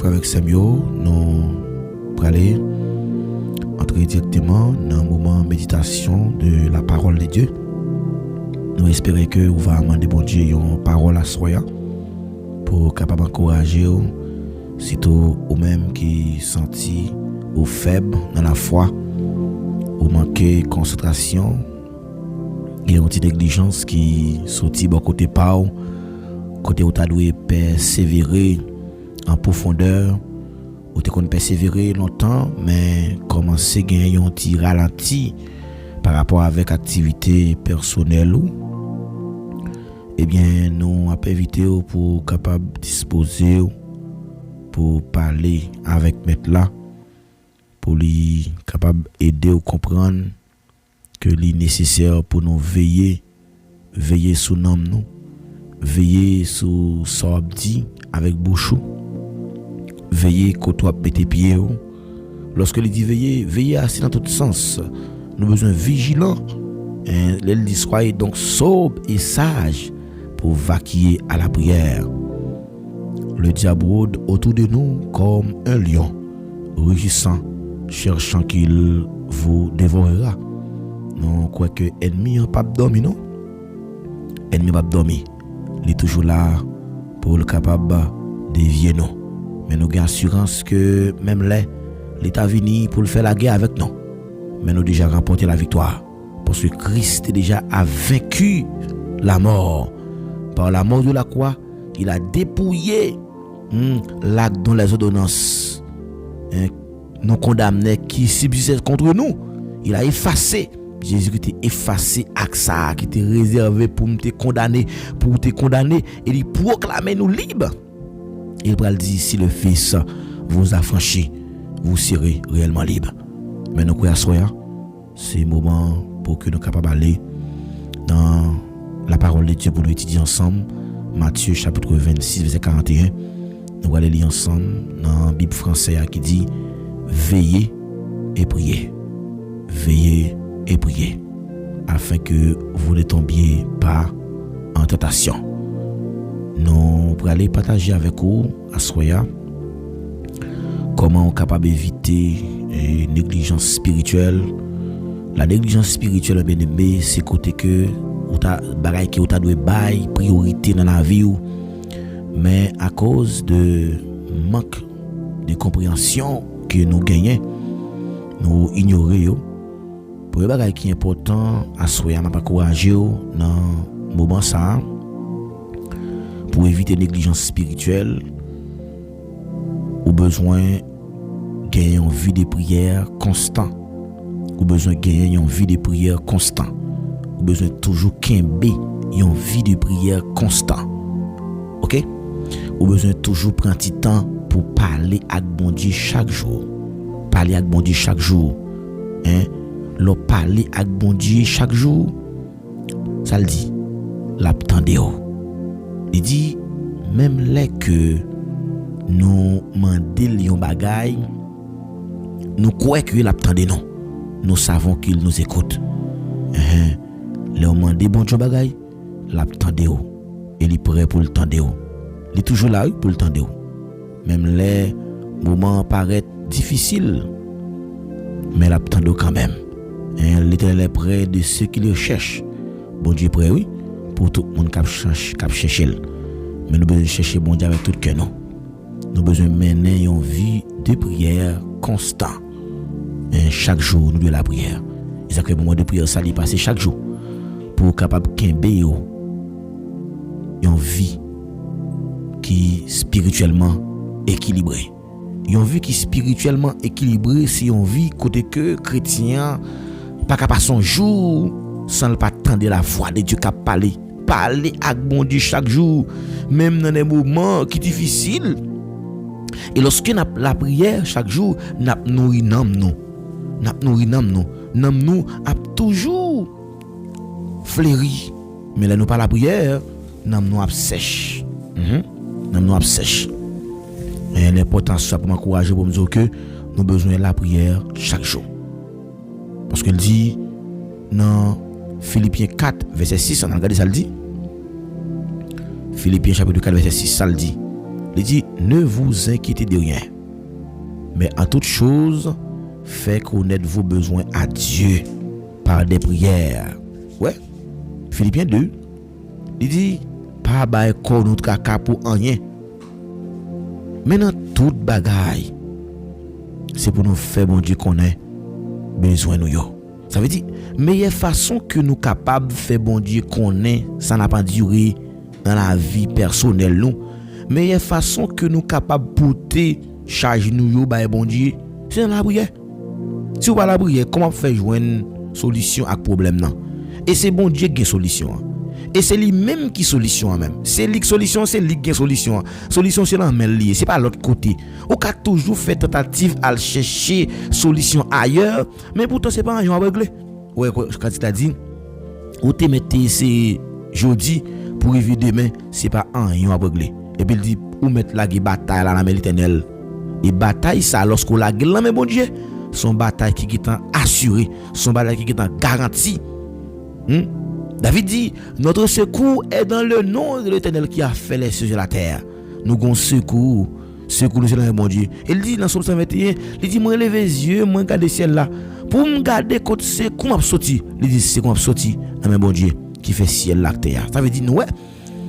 Avec Samuel, nous allons entrer directement dans un moment de méditation de la parole de Dieu. Nous espérons que vous allez demander bon Dieu une parole à soi pour capable encourager surtout aux mêmes qui senti ou faibles dans la foi ou manquer concentration et une petite négligence qui sortit bon côté pas côté où tu dois persévérer en profondeur, ou tu connais persévérer longtemps, mais commencer à gagner un petit ralenti par rapport avec activité personnelle ou, eh bien, nous avons invité pour capable disposer pour parler avec maître là, pour lui capable aider ou comprendre que c'est nécessaire pour nous veiller sur nous, veiller sur sorti avec bouchou. Veillez côté pété pied. Lorsque il dit veillez assis dans tout sens. Nous besoin vigilants. Il dit soyez donc sobre et sage pour vaquer à la prière. Le diable rôde autour de nous comme un lion, rugissant, cherchant qu'il vous dévorera. Nous croyons que l'ennemi n'a pas dormi, non? L'ennemi n'a pas dormi. Il est toujours là pour le capable de dévier nous. Mais nous avons assurance que même l'État venu pour faire la guerre avec nous. Mais nous avons déjà remporté la victoire. Parce que Christ déjà a vaincu la mort. Par la mort de la croix, il a dépouillé l'acte dont les ordonnances nous condamnaient qui subsistaient contre nous. Il a effacé. Jésus qui était effacé avec ça, qui était réservé pour te condamner, et il proclame nous libres. Il va dire si le Fils vous affranchit, vous serez réellement libre. Mais nous croyons c'est le moment pour que nous soyons capables d'aller dans la parole de Dieu pour nous étudier ensemble. Matthieu chapitre 26, verset 41. Nous allons lire ensemble dans la Bible française qui dit veillez et priez. Veillez et priez afin que vous ne tombiez pas en tentation. Nous pour aller partager avec vous à Soya comment on est capable d'éviter négligence spirituelle. La négligence spirituelle, bien aimé, c'est côté que ou ta bagaille qui ou ta doit bailler priorité dans la vie ou, mais à cause de manque de compréhension que nous gagnons, nous ignorons. Pour les bagaille qui est important à Soya m'a encourager dans moment ça. Pour éviter négligence spirituelle, ou besoin de gagner une vie de prière constant. Ou besoin de gagner une vie de prière constant. Ou besoin toujours qu'aimer une vie de prière constant. OK? Ou besoin toujours prendre du temps pour parler avec bon Dieu chaque jour. Parler avec bon Dieu chaque jour. Le parler avec bon Dieu chaque jour. Ça le dit. L'attendez. Il dit même les que nous mandons yon bagay, nous croyons qu'il attendait non. Nous savons qu'il nous écoute. Les mandé bon Dieu bagay, l'attendait ou et il est prêt pour le tendre ou. Il est toujours là pour le tendre ou. Même les moments paraissent difficiles, mais l'attendait quand même. L'Éternel est près de ceux qui le cherchent. Bon Dieu est prêt, oui, pour tout le monde qui cherche. Mais nous devons chercher bon Dieu avec tout le cœur. Nous devons mener une vie de prière constante. Chaque jour, nous devons la prière. C'est que le moment de prière, ça lui passe chaque jour. Pour capable de une vie qui est spirituellement équilibrée. Une vie qui est spirituellement équilibrée, c'est une vie côté que chrétien pas capable son jour sans pas attendre la voix de Dieu qui parler avec bon Dieu chaque jour, même dans des moments qui sont difficiles. Et lorsque nous la prière chaque jour, nous nourrissons nous a toujours fleuri. Mais là nous pas la prière, nous a sèche. Nous a sèche. Et l'important c'est pour m'encourager pour me dire que nous avons besoin de la prière chaque jour. Parce qu'il dit dans Philippiens 4 verset 6, on a regardé ça le dit. Philippiens chapitre 4 verset 6, ça le dit. Il dit ne vous inquiétez de rien, mais en toute chose faites connaître vos besoins à Dieu par des prières. Ouais. Philippiens 2, il dit pas bailler corps notre caca pour rien. Mais dans toute bagaille, c'est pour nous faire bon Dieu connaît besoin nous yo. Ça veut dire meilleure façon que nous capables de faire bon Dieu connaît, ça n'a pas duré dans la vie personnelle nous. Meilleure façon que nous capables porter charge nous yo ba bon Dieu, c'est dans la prière. Si vous pas la prière, comment faire joindre solution à problème non? Et c'est bon Dieu qui a solution. Et c'est lui même qui solution même. C'est lui solution, c'est lui qui a solution. Solution c'est dans même lié, c'est pas l'autre côté. On a toujours fait tentative à chercher solution ailleurs, mais pourtant c'est pas un à régler. Ouais, quand tu t'as dit ou te mettez c'est jeudi pour arriver demain, c'est pas un à régler. Et puis il dit ou mettre la bataille là dans l'Éternel. Et bataille ça lorsqu'on la gueule mais bon Dieu, son bataille qui est assuré, son bataille qui est garanti. David dit notre secours est dans le nom de l'Éternel qui a fait les cieux et la terre. Nous avons secours nous c'est dans le bon Dieu. Il dit dans Psaume 121, il dit moi lever les yeux, moi regarder ciel là pour me garder côté secours m'a sorti. Il dit c'est qu'on m'a sorti dans le bon Dieu qui fait ciel la terre. Ça veut dire ouais,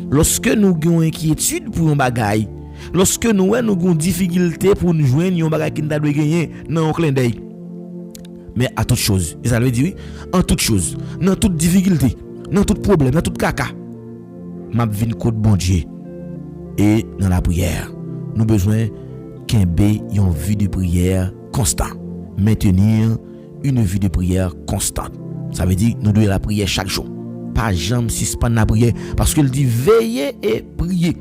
lorsque nous avons inquiétude pour un bagaille, lorsque nous avons difficulté pour nous joindre un bagaille qui nous doit gagner dans un clin d'œil. Mais à toute chose, et ça veut dire oui, en toute chose, dans toute difficulté, dans tout problème, dans tout caca, m'a vinn côté bon Dieu. Et dans la prière, nous besoin qu'embe une vie de prière constante, maintenir une vie de prière constante. Ça veut dire nous devons la prière chaque jour. Pas jamais suspendre la prière parce qu'il dit veillez et priez.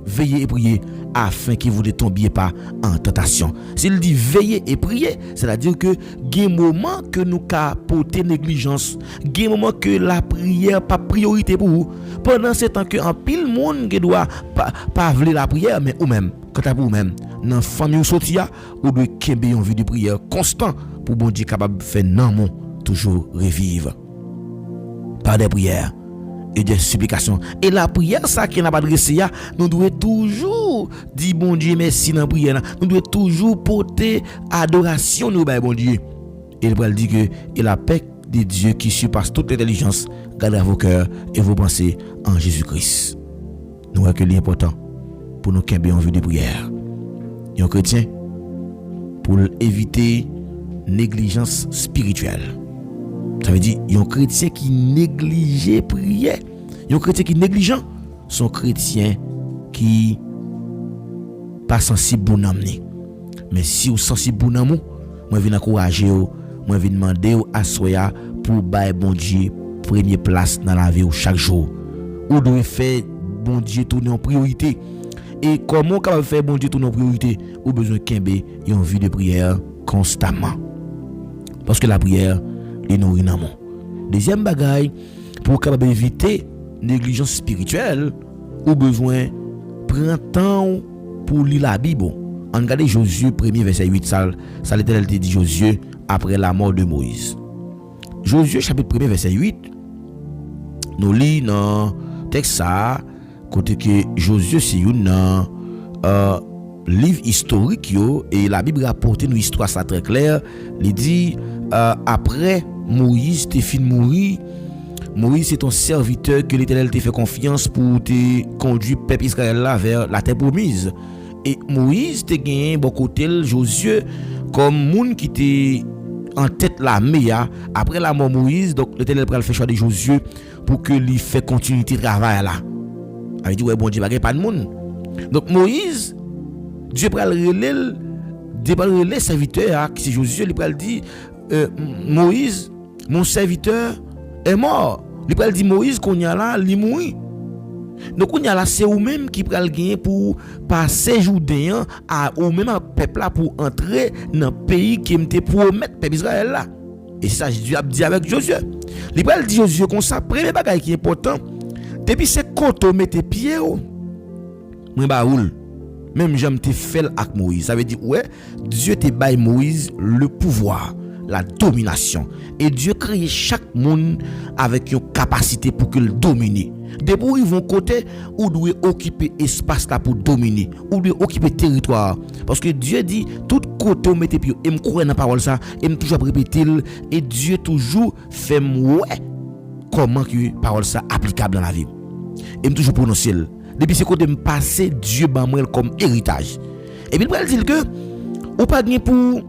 Veillez et priez afin que vous ne tombiez pas en tentation. S'il dit veillez et priez, c'est-à-dire que il y a un moment que nous capoter négligence, il y a un moment que la prière pas priorité pour vous. Pendant ce temps que en pile monde qui doit pas vouloir la prière, mais ou même quand vous même dans famille ou sortia ou doit kembe une vie de prière constant pour bon Dieu capable faire non mon toujours revivre par des prières et des supplications. Et la prière ça qui n'a pas adressé, nous devons toujours dire bon Dieu merci dans la prière. Nous devons toujours porter adoration nous bon Dieu. Et il dit que et la paix de Dieu qui surpasse toute intelligence gardera vos cœurs et vos pensées en Jésus-Christ. Nous voyons que l'important pour nous qu'un en vue de prière. Et un chrétien pour éviter négligence spirituelle. Ça veut dire un chrétien qui néglige prière, un chrétien qui négligent, son chrétien qui pas sensible bon âme. Mais si vous sensible bon âme, moi viens encourager vous, moi viens demander à soya pour bailler bon Dieu première place dans la vie chaque jour. Ou devez faire bon Dieu tourner en priorité. Et comment capable faire bon Dieu tourner en priorité? Ou besoin qu'embe une vie de prière constamment. Parce que la prière les nourrit dans mon. Deuxième bagaille pour capable éviter négligence spirituelle, ou besoin prend temps pour lire la Bible. On regarde Josué 1er verset 8, ça l'Éternel te dit Josué après la mort de Moïse. Josué chapitre 1er verset 8, nous lisons dans le texte ça, côté que Josué c'est un livre historique yo, et la Bible rapporte une histoire ça très claire. Il dit après Moïse te fin mourir. Moïse c'est ton serviteur que l'Éternel t'a fait confiance pour te conduire peuple Israël là vers la terre promise. Et Moïse te gagné bon côté Josué comme monde qui était en tête l'armée après la mort Moïse. Donc l'Éternel pral fait choix de Josué pour que lui fait continuité travail là. Il dit ouais bon Dieu pas de monde. Donc Moïse Dieu pral relais serviteur qui c'est Josué, il pral dit Moïse mon serviteur est mort. Il pral dit Moïse qu'on y a là, il mourit. Donc on y a là c'est ou même qui pral gagner pour passer Jourdain à ou même un peuple là pour entrer dans pays qui me promet peuple Israël là. Et ça Dieu a dit avec Josué. Il pral dit Josué comme ça premier bagage qui est important. Depuis c'est quand on met tes pieds moi ba roule. Même j'aime te fait avec Moïse. Ça veut dire ouais, Dieu te baille Moïse le pouvoir, la domination. Et Dieu crée chaque monde avec une capacité pour qu'il domine. Depuis ils vont côté ou doit occuper espace là pour dominer, ou doit occuper territoire. Parce que Dieu dit tout côté on mette pied. Et me croire dans parole ça, et me toujours répéter et Dieu toujours fait ouais comment que parole ça applicable dans la vie. Et me toujours prononcer. Depuis ce côté me passer Dieu ban moi comme héritage. Et puis il dit que ou pas gagner pour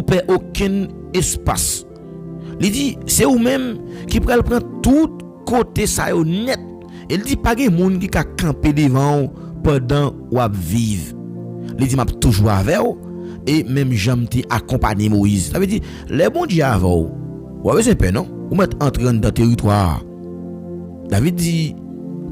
perdre aucun espace. Il dit c'est ou même qui pral prendre tout côté ça net. Il dit pas gen monde qui ka camper devant pendant ou a vivre. Il dit m'a toujours avec et même j'aime te accompagner Moïse. Ça veut dire les bons Dieu avant. Ouais c'est pas non. Ou mettre entrer dans territoire. David dit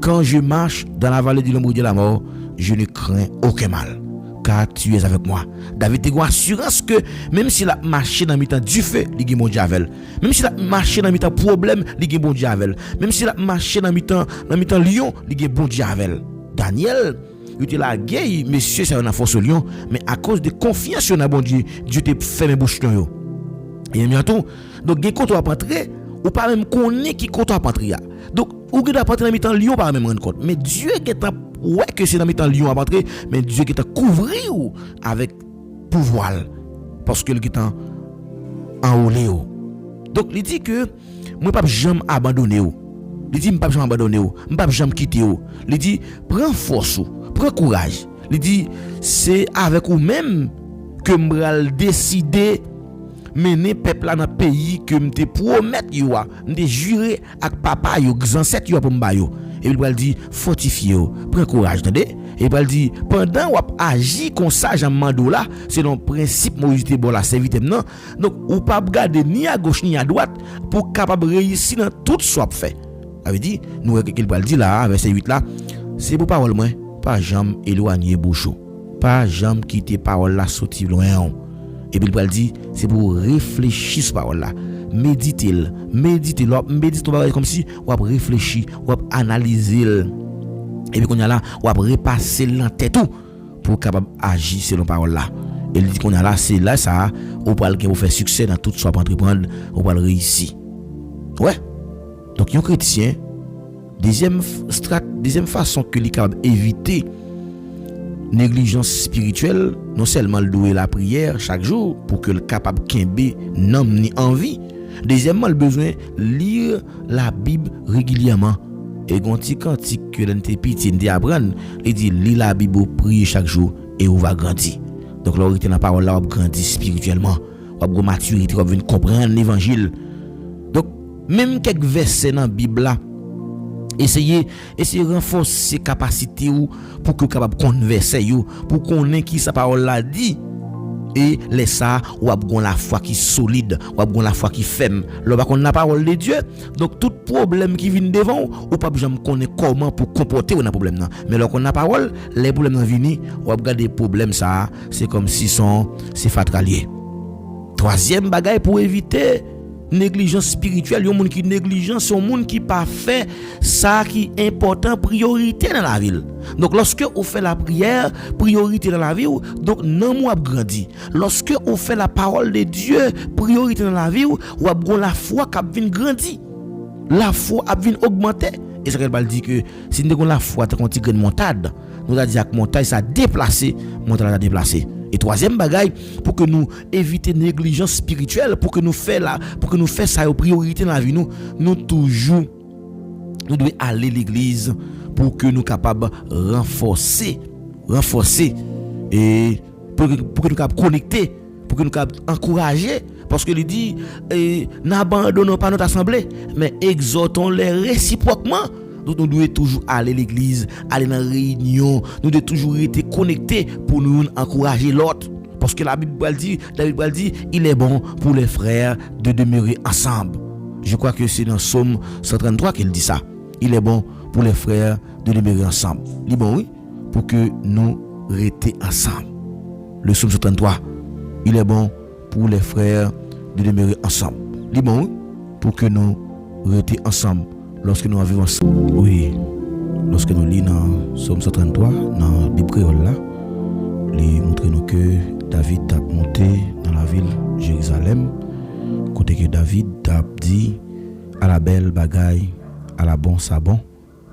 quand je marche dans la vallée de l'ombre de la mort, je ne crains aucun mal, car tu es avec moi. David a une assurance que même si la marche dans mi-temps du feu, il y a bon Dieu avec. Même si la marche dans mi-temps problème, il y a bon Dieu avec. Même si la marche dans mi-temps lion, il y a bon Dieu avec. Daniel, il était la guerre, monsieur, c'est une force au lion, mais à cause de confiance dans bon Dieu, Dieu t'a fermé bouche dans yo. Et bientôt, donc gen compte à rentrer, ou pas même connaît qui compte à rentrer. Donc ou qui doit rentrer dans mi-temps lion pas même rendre compte. Mais Dieu qui est ouais que c'est dans mi-temps lion à rentrer, mais Dieu qui t'a couvrir avec pouvoir parce que il est en haut. Donc il dit que moi pas jamais abandonner. Il dit pas jamais abandonner, pas jamais quitter. Il dit prends force, prends courage. Il dit c'est avec vous même que m'ral décider mener peuple là dans pays que m'te promettre yo m'te juré avec papa yo ancêtre yo pour m'ba yo. Et il va dire fortifier yo, prends courage, attendez. Et il va dire pendant ou agir comme ça Jean Mando là, c'est le principe Moïse te bon la serviteur non. Donc ou pas regarder ni à gauche ni à droite pour capable réussir dans tout soit fait. Ça veut dire nous qu'il va dire là verset 8 là, c'est pour parole moi, pas jamais éloigner bouchon. Pas jamais quitter parole là sortir loin. Et puis il va dire c'est pour réfléchir sur parole là. Méditez comme si on réfléchir, on analyser et puis qu'on y a là on repasser dans tête tout pour capable agir selon parole là. Il dit qu'on y a là c'est là ça on parle que vous faire succès dans tout soit entreprendre, on va réussir. Ouais. Donc un chrétien deuxième façon que il est capable éviter négligence spirituelle, non seulement le douer la prière chaque jour pour que le capable kembe n'am ni envie. Deuxièmement, le besoin lire la Bible régulièrement. Et quand cantique que l'on te pitié de apprendre, il dit lis la Bible, prier chaque jour et on va grandir. Donc là, on retient la parole là, on grandit spirituellement, on va maturité, on va comprendre l'évangile. Donc même quelques versets dans la Bible là, essayez renforcer capacité ou pour que capable converser yo, pour connaître qui sa parole là dit. Et laisse ça ou abgon la foi qui solide ou abgon la foi qui ferme le pas connait la parole de Dieu. Donc tout problème qui vient devant ou pas jamais connaît comment pour comporter dans problème là, mais lorsqu'on a la parole les problèmes vont venir ou regarder problème ça c'est comme si c'est fatralier. Troisième bagaille pour éviter négligence spirituelle, yon moun qui négligent, son moun qui pas fait ça qui est important, priorité dans la ville. Donc lorsque on fait la prière, priorité dans la vie, donc non moi grandi. Lorsque on fait la parole de Dieu, priorité dans la vie, ou a la foi qui vient grandir. La foi a vient augmenter. Et ça qu'elle dit que si nous avons la foi, tant qu'on tire une montagne, nous a dit que montagne ça déplacé, montagne a déplacé. Et troisième bagaille, pour que nous éviter négligence spirituelle, pour que nous fassions ça aux priorités dans la vie, nous devons aller à l'église pour que nous soyons capables de renforcer et pour que nous soyons capables de connecter, pour que nous soyons capables d'encourager. Parce que il dit, n'abandonnons pas notre assemblée, mais exhortons-les réciproquement. Donc nous devons toujours aller à l'église, aller dans la réunion, nous devons toujours être connectés pour nous encourager l'autre. Parce que David dit, il est bon pour les frères de demeurer ensemble. Je crois que c'est dans Psaume 133 qu'il dit ça. Il est bon pour les frères de demeurer ensemble. Il est bon, oui, pour que nous restions ensemble. Le Psaume 133, il est bon pour les frères de demeurer ensemble. Il est bon, oui, pour que nous restions ensemble. Lorsque nous vivons ensemble, oui, lorsque nous lisons dans Psaume 133, dans le livre créole là, il montre nous que David a monté dans la ville de Jérusalem, côté que David a dit à la belle bagaille, à la bon sabon,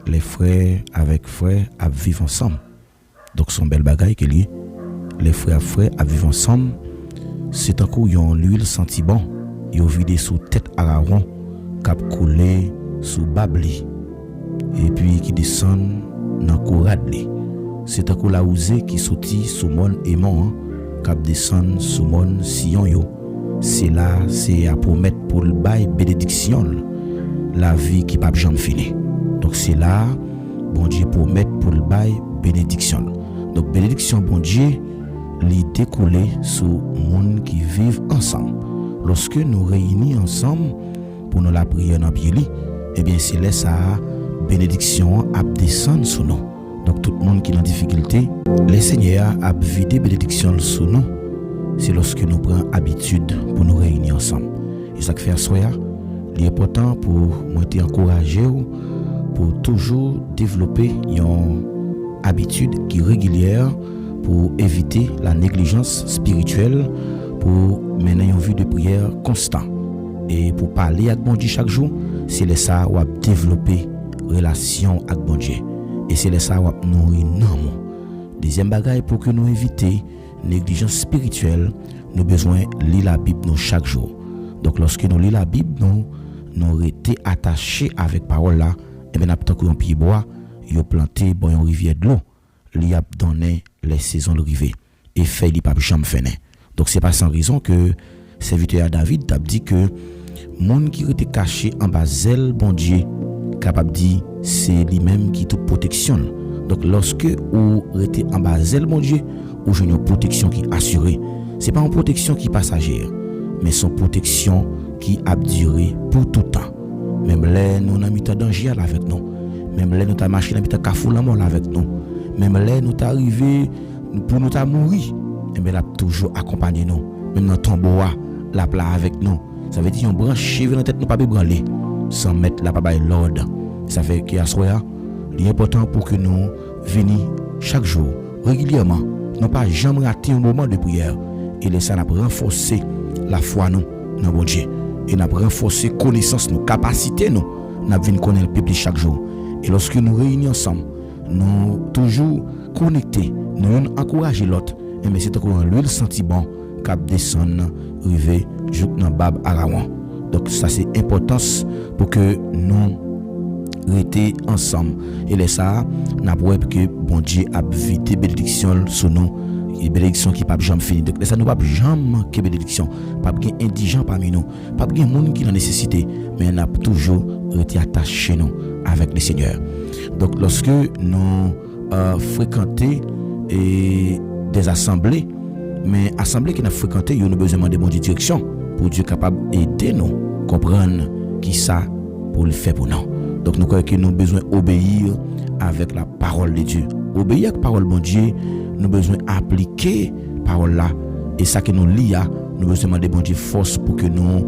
les frères avec frères à vivre ensemble. Donc son belle bagaille qui est lié, les frères à vivre ensemble, c'est un coup ils ont l'huile senti bon, ils ont vidé sous tête Aaron, cap coulé sous Babli et puis qui descend dans Kouradli. C'est un coup la ouzé qui sorti sous mon aimant cap descend sous mon Sion yo. C'est là c'est à promettre pour le bail bénédiction la vie qui pas jamais fini. Donc c'est là bon Dieu promet pour le bail bénédiction. Donc bénédiction bon Dieu li découler sous monde qui vivent ensemble. Lorsque nous réunis ensemble pour nous la prière dans pied li, eh bien c'est là ça bénédiction a descendre sur nous. Donc tout le monde qui est en difficulté, le Seigneur a vidé bénédiction sur nous. C'est lorsque nous prenons habitude pour nous réunir ensemble. Et ça que fait soya, il est important pour moi t'encourager pour toujours développer une habitude qui est régulière pour éviter la négligence spirituelle, pour mener une vie de prière constante. Et pour parler avec bon Dieu chaque jour, c'est là ça où développer relation avec bon Dieu. Et c'est là ça où nourrir l'amour. Deuxième bagaille pour que nous éviter négligence spirituelle, nous avons besoin de lire la Bible nous chaque jour. Donc lorsque nous lisons la Bible, nous été attachés avec la parole là, et bien nous avons pied bois, nous planté une rivière de l'eau, nous avons donné les saisons de rivière et fait les papes jamais fini. Donc c'est pas sans raison que serviteur David a dit que monde qui était caché en bas zèle bon Dieu capable dit c'est lui-même qui toute protection. Donc lorsque ou était en bas zèle bon Dieu ou j'ai une protection qui assurée, c'est pas une protection qui passagère mais son protection qui a duré pour tout temps. Même là nous n'a mis en danger avec nous, même là nous ta marché n'a mis en cafou la mort avec nous, même là nous ta arrivé pour nous ta mourir, et bien là toujours accompagner nous, même dans tombeau la plat avec nous. Ça veut dire on branche dans tête nous pas branler sans mettre la papaye l'ordre. Ça fait que à soya, il est important pour que nous venions chaque jour régulièrement, non pas jamais rater un moment de prière et laisser nous renforcer la foi nous dans bon Dieu et nous renforcer connaissance nous capacité nous venir connaître le peuple chaque jour. Et lorsque nous réunissons ensemble, nous toujours connectés, nous encourager l'autre et mais c'est encore l'huile senti bon cap descendre river jusqu'à dans Bab Arawan. Donc ça c'est importance pour que nous restions ensemble et les ça n'a pas que bon Dieu a vite bénédiction sur nous, et bénédiction qui pas jamais fini. Donc ça nous pas jamais que bénédiction, pas bien indigent parmi nous, pas bien monde qui en nécessité, mais on a toujours été attaché nous avec le Seigneur. Donc lorsque nous fréquentons des assemblées, mais assemblée qui n'a fréquenté, il y a besoin de bonne direction pour Dieu capable d'aider nous comprendre qui ça pour le faire pour nous. Donc nous croyons que nous avons besoin d'obéir avec la parole de Dieu. Obéir avec la parole de Dieu, nous avons besoin d'appliquer la parole là. Et ça que nous lisons nous besoin demander bon Dieu force pour que nous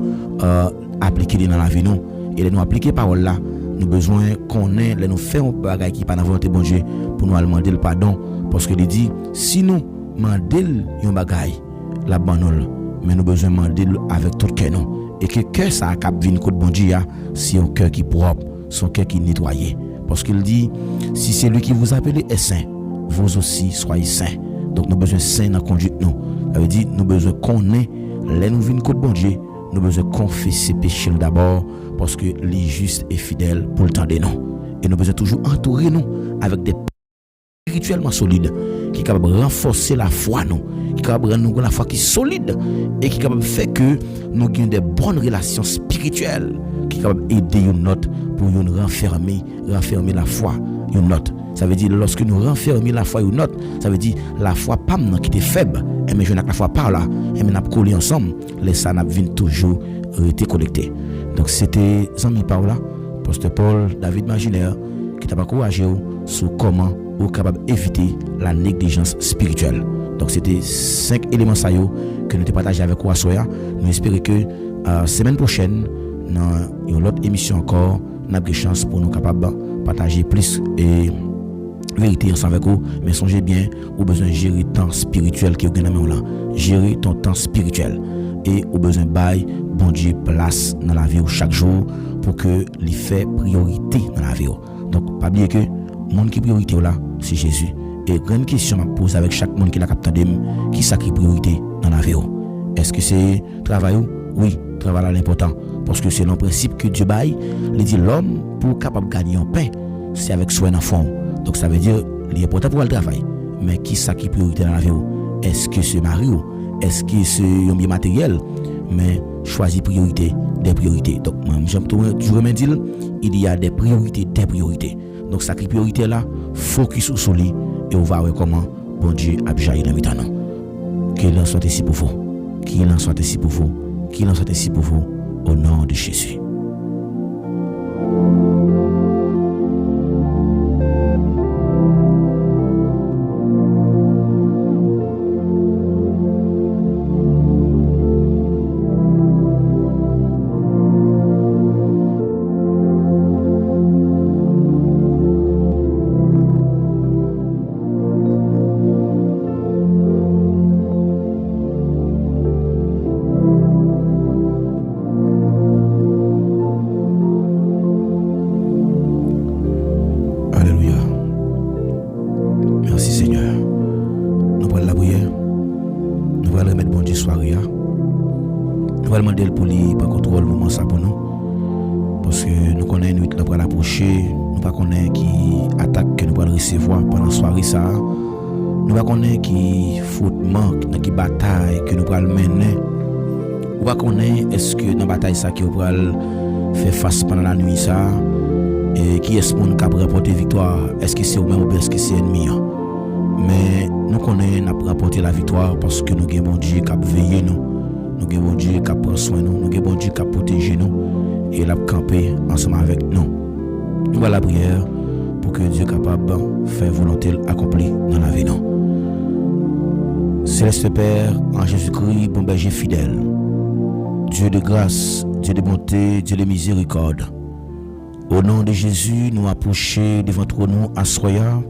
appliquer dans la vie nous et nous appliquer parole là nous besoin qu'on ait nous faire un bagage qui pas dans volonté bon Dieu pour nous demander le pardon parce que il dit si nous demander un bagage la banol mais nous besoin demander avec tout cœur nous et que cœur ça cap vinn côté bon Dieu si un cœur qui propre son cœur qui nettoyé parce qu'il dit si c'est lui qui vous appelle est saint vous aussi soyez saints. Donc nous besoin saint dans conduite nous. Ça veut dire nous besoin connaître les nous vinn côté bon Dieu, nous besoin confesser péché d'abord parce que les justes et fidèles pour le temps de nous. Et nous besoin toujours entourer nous avec des spirituellement solides qui capable renforcer la foi nous, qui capable rendre nous la foi qui solide et qui capable faire que nous ayons des bonnes relations spirituelles qui capable aider notre pour nous renfermer la foi notre. Ça veut dire lorsque nous renfermons la foi notre, ça veut dire la foi pas qui était faible, et mais je n'ai la foi par là, et mais n'a collé ensemble, les ça n'a vient toujours été connecté. Donc c'était Zami Paola, Pasteur Paul David Maginaire qui t'a encouragé sur comment vous capable éviter la négligence spirituelle. Donc c'était 5 éléments ça que nous te partager avec vous à soir. Nous espérons que semaine prochaine dans une autre émission encore, nous avons des chances pour nous capables partager plus et vérité ensemble avec vous, mais songez bien, vous avez besoin de gérer le temps spirituel qui est dans là. Gérer ton temps spirituel et vous avez besoin de bailler bon Dieu place dans la vie chaque jour pour que les fait priorité dans la vie. Donc pas oublier que le monde qui priorité là, c'est Jésus. Et grande question à poser avec chaque monde qui l'a capté qui sacré priorité dans la vie. Est-ce que c'est travail? Oui, travail est important parce que c'est le principe que Dieu baille, il dit l'homme pour capable gagner un pain, c'est avec soin en fond. Donc ça veut dire il est important pour le travail, mais qui ça qui priorité dans la vie? Est-ce que c'est mari? Est-ce que c'est un bien matériel? Mais choisis priorité des priorités. Donc j'aime toujours me dire il y a des priorités. Donc ça qui priorité là, focus sur lui et on va voir comment bon Dieu a jailli dans maintenant. Qu'il en soit ici pour vous. Qu'il en soit ici pour vous. Qu'il en soit ici pour vous au nom de Jésus. Nous ne connaissons pas qui frottement, qui bataille que nous allons mener. Nous ne connaissons pas est-ce que dans la bataille ça qui va faire face pendant la nuit ça et qui est-ce qu'on capable remporter victoire? Est-ce que c'est nous-mêmes ou est-ce que c'est ennemi? Mais nous connaissons n'a remporter la victoire parce que nous avons bon Dieu qui a veillé nous. Nous avons bon Dieu qui a pris soin nous, nous avons bon Dieu qui a protégé nous et il a campé ensemble avec nous. Nous allons la prière pour que Dieu soit capable de faire volonté accomplie dans la vie. Céleste Père, en Jésus-Christ, bon berger fidèle, Dieu de grâce, Dieu de bonté, Dieu de miséricorde, au nom de Jésus, nous approchons devant nous à soya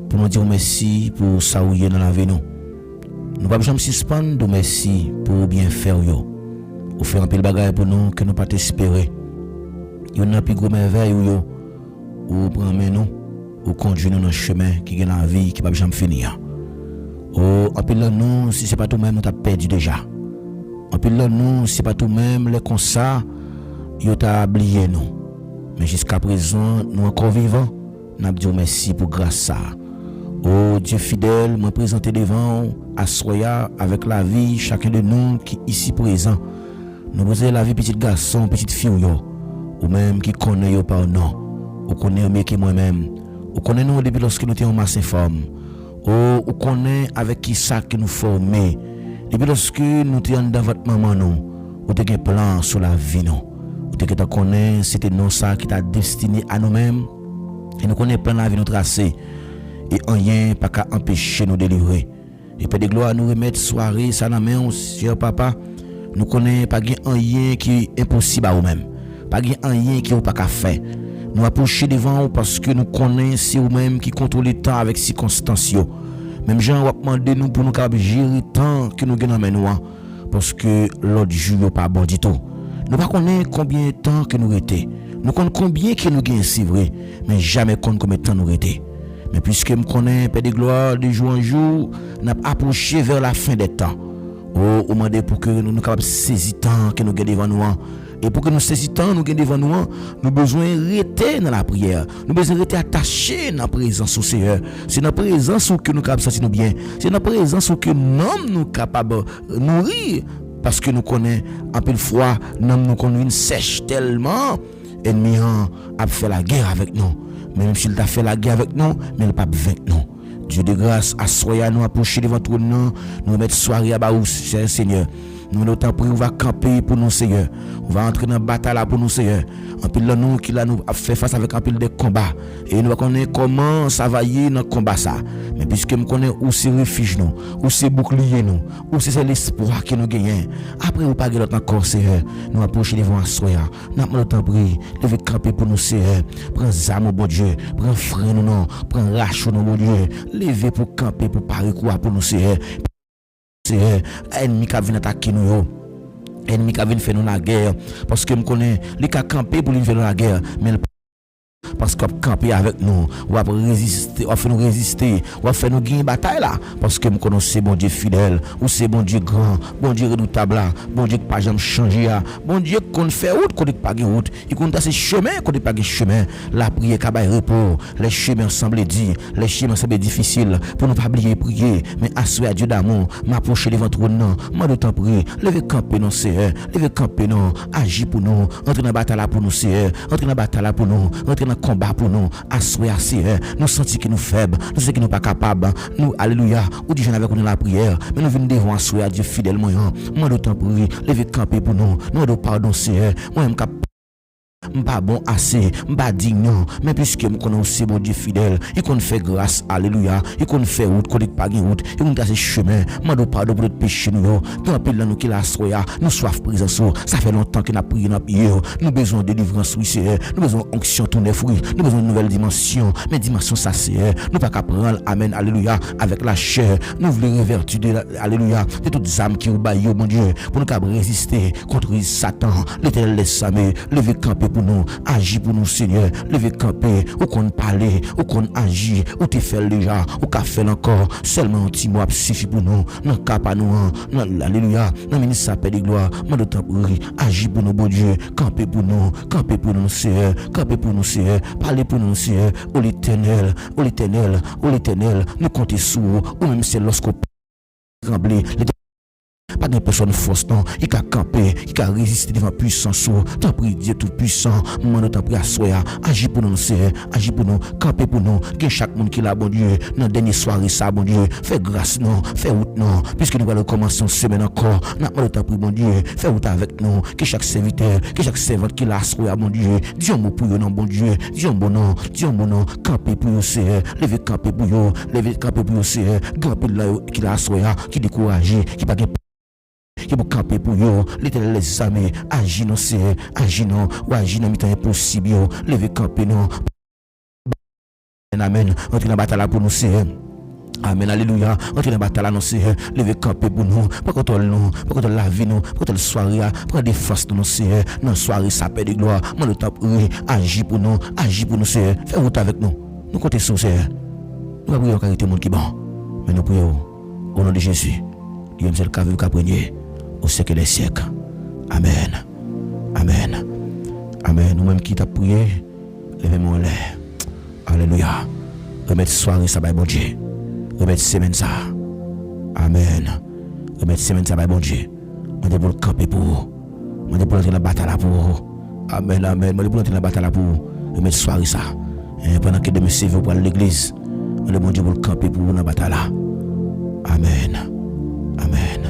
pour nous dire merci pour ça où dans la vie. Nous ne pouvons jamais suspendre merci pour bien faire. Ou faire un peu de bagaille pour nous que nous ne pouvons pas espérer. Il y a un plus gros merveille ou prendre nous ou conduire nous dans le chemin qui est dans la vie qui ne va jamais finir. En plus nous si c'est pas tout même on t'a perdu déjà. En plus nous si c'est pas tout même les comme ça yo t'a oublié nous. Mais jusqu'à présent nous encore vivants. N'a dit merci pour grâce ça. Oh Dieu fidèle, me présenter devant à soya avec la vie chacun de nous qui ici présent. Nous poser la vie petit garçon, petite fille ou même qui connaît yo par nom. Ou connaît mieux que moi-même. Ou connaît nous depuis lorsque nous étions en masse informe. Ou connaît avec qui ça que nous formons. Depuis lorsque nous étions dans votre maman nous. Ou t'es un plan sur la vie nous. Ou t'es que tu connais c'était non ça qui t'a destiné à nous-mêmes. Et nous connaissons plan la vie nous tracé. Et rien pas qu'à empêcher nous délivrer. Et Père de gloire, nous remettre soirée, ça n'a main, cher papa. Nous connaissons pas rien qui est impossible à nous-mêmes. Pas rien qui n'est pas qu'à faire. Nous approcher devant vous parce que nous connaissons vous-même qui contrôle le temps avec circonstances. Même gens ont demandé nous pour nous gérer le temps que nous gagnons maintenant. Parce que l'autre jour n'est pas bon du tout. Nous ne connaissons pas combien de temps que nous étions. Nous connaissons combien que nous gagnons, c'est vrai. Mais jamais combien de temps nous étions. Mais puisque nous connaissons, Père de gloire, de jour en jour, nous avons approché vers la fin des temps. Oh, on demande pour que nous soyons capables de saisir le temps que nous avons devant nous. Et pour que nous saisissions le temps nous avons devant nous, nous avons besoin de rester dans la prière. Nous avons besoin de rester attachés dans la présence du Seigneur. C'est dans la présence que nous sommes capables de sentir bien. C'est dans la présence que nous sommes capables de nourrir. Parce que nous connaissons un peu de froid, nous connaissons une sèche tellement. L'ennemi a fait la guerre avec nous. Même s'il a fait la guerre avec nous, mais il n'a pas vaincre nous. Dieu de grâce, à soya nous approcher devant toi, nous mettre soirée à Baous, Seigneur. Nous nous temps on va camper pour nous, Seigneur. On va entrer dans la bataille là pour nous, Seigneur. En pile là nous qui là nous a fait face avec un pile de combats et nous va connaître comment ça va y dans combat ça. Mais puisque nous connaissons où c'est refuge nous, où c'est bouclier nous, où c'est l'espoir que nous gagnons. Après nous pas l'autre encore, Seigneur. Nous approcher devant Assoya. Nous avons le temps prier, lever camper pour nous, Seigneur. Prends zame bon Dieu, prends frein nous non, prends rache nous bon Dieu. Lever pour camper pour parer quoi pour nous, Seigneur. C'est ennemi qui vient attaquer nous. Ennemi qui vient faire nous la guerre parce que me connaît les qui camper pour lui faire la guerre mais parce qu'on camper avec nous, on va résister, on va faire nous résister, on va faire nous gagner bataille là parce que me connaissez bon Dieu fidèle, ou c'est bon Dieu grand, bon Dieu redoutable là, bon Dieu qui pas jamais changer là, bon Dieu qu'on fait route qu'on pas de route, il compte ces chemins qu'on pas de chemin, la prière qui ba repos, les chemins semblent dire, les chemins semblent difficiles pour nous pas oublier prier, mais assurer à Dieu d'amour, m'approcher devant trône non, moi de temps prier, lever camper non Seigneur, lever camper non, agir pour nous, entrer dans bataille là pour nous Seigneur, entrer dans bataille là pour nous, entrer dans combat pour nous, assurer Seigneur, nous sentir que nous faibles, nous sentir que nous pas capables, nous alléluia, ou dit avec nous la prière, mais nous venons devant assurer à Dieu fidèlement, moi de temps prier, lever camper pour nous, nous de pardon Seigneur, moi même capable pas bon assez, pas digne non, mais puisque nous connaissons bon Dieu fidèle, il qu'on fait grâce, alléluia, il qu'on fait route, qu'on pas de route, il qu'on casse chemin, moi de pardon pour notre péché nous, tant pis là nous qui la soya, nous soif présence, ça fait longtemps que nous prié, nous besoin de délivrance oui Seigneur, nous besoin onction tout neuf oui, nous besoin de nouvelle dimension, mais dimension ça Seigneur, nous pas qu'à prendre amen alléluia avec la chair, nous voulons révertir de alléluia, de toutes âmes qui obéissent mon Dieu, pour nous capable résister contre Satan, l'Éternel laisse lever camper pour nous, agir pour nous Seigneur, lever camper, ou qu'on parler, ou qu'on agit, ou te fait déjà, ou qu'a fait encore, seulement un petit mot suffit pour nous, non cap à nous, alléluia, non ministre Père de gloire, moi de temps pour agir pour nous bon Dieu, camper pour nous Seigneur, camper pour nous Seigneur, parler pour nous Seigneur, ô l'Éternel, ô l'Éternel, ô l'Éternel, nous compter sur ou même c'est lorsqu'on trembler, pas de personne force non, il a campé, il a résisté devant puissance, tant prie Dieu tout puissant, moi tant prie à soya, agis pour nous Seigneur, agis pour nous, camper pour nous, que chaque monde qui l'a bon Dieu, dans dernière soirée ça bon Dieu, fais grâce non, fais route non, puisque nous allons commencer une semaine encore, n'a tant prie bon Dieu, fais route avec nous, que chaque serviteur, que chaque servante qui l'a soya bon Dieu, dis un mot pour eux non bon Dieu, dis un bon nom, camper pour eux Seigneur, lever camper pour eux, lever camper pour eux Seigneur, camper là qui l'a soya, qui découragé, qui pas qui pour camper pour yo, l'Éternel les armées, agis non Seigneur, agis non, ou agis non mi-temps impossible yo, lever camper non. Amen, entre dans la bataille pour nous Seigneur. Amen, alléluia, entre dans la bataille non Seigneur, lever camper pour nous, pour contrôler nous, pour contrôler la vie nous, pour contrôler la soirée, pour défense de nous Seigneur, dans soirée ça paix de gloire, moi le temps agis pour nous Seigneur, fais route avec nous, nous comptons sur Seigneur, nous prions car il monde qui bon, mais nous prions au nom de Jésus, Dieu c'est le cas veut qu'appreniez au siècle des siècles. Amen. Amen. Amen. Nous-mêmes qui t'a prié, levez-moi en l'air. Alléluia. Remettre soirée ça by bon Dieu. Remettre semaine ça. Amen. Remettre semaine ça by bon Dieu. On est pour le camper pour vous. On est pour entrer dans la bataille pour vous. Amen. Amen. On est pour entrer dans la bataille pour vous. Remettre soirée ça. Et pendant que demain c'est vous pour l'église. On est bon Dieu pour le camper pour vous dans la bataille là. Amen. Amen.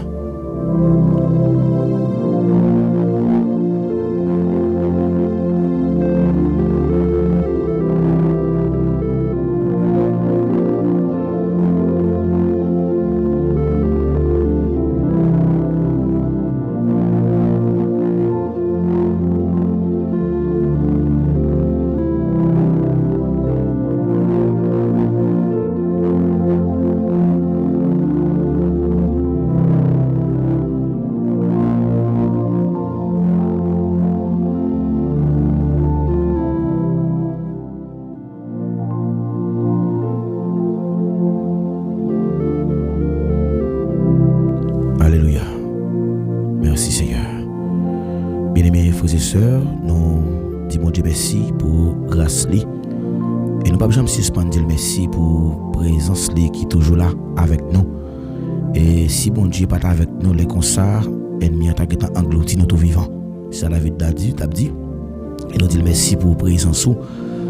Merci Seigneur. Bien-aimés frères et sœurs, nous disons Dieu merci pour grâce li. Et nous ne pouvons jamais suspendre dire merci pour présence li qui est toujours là avec nous. Et si bon Dieu n'est pas avec nous, les concerts, ennemi a englouti nous tout vivant. C'est la vie d'Adi, t'as dit. Et nous disons merci pour présence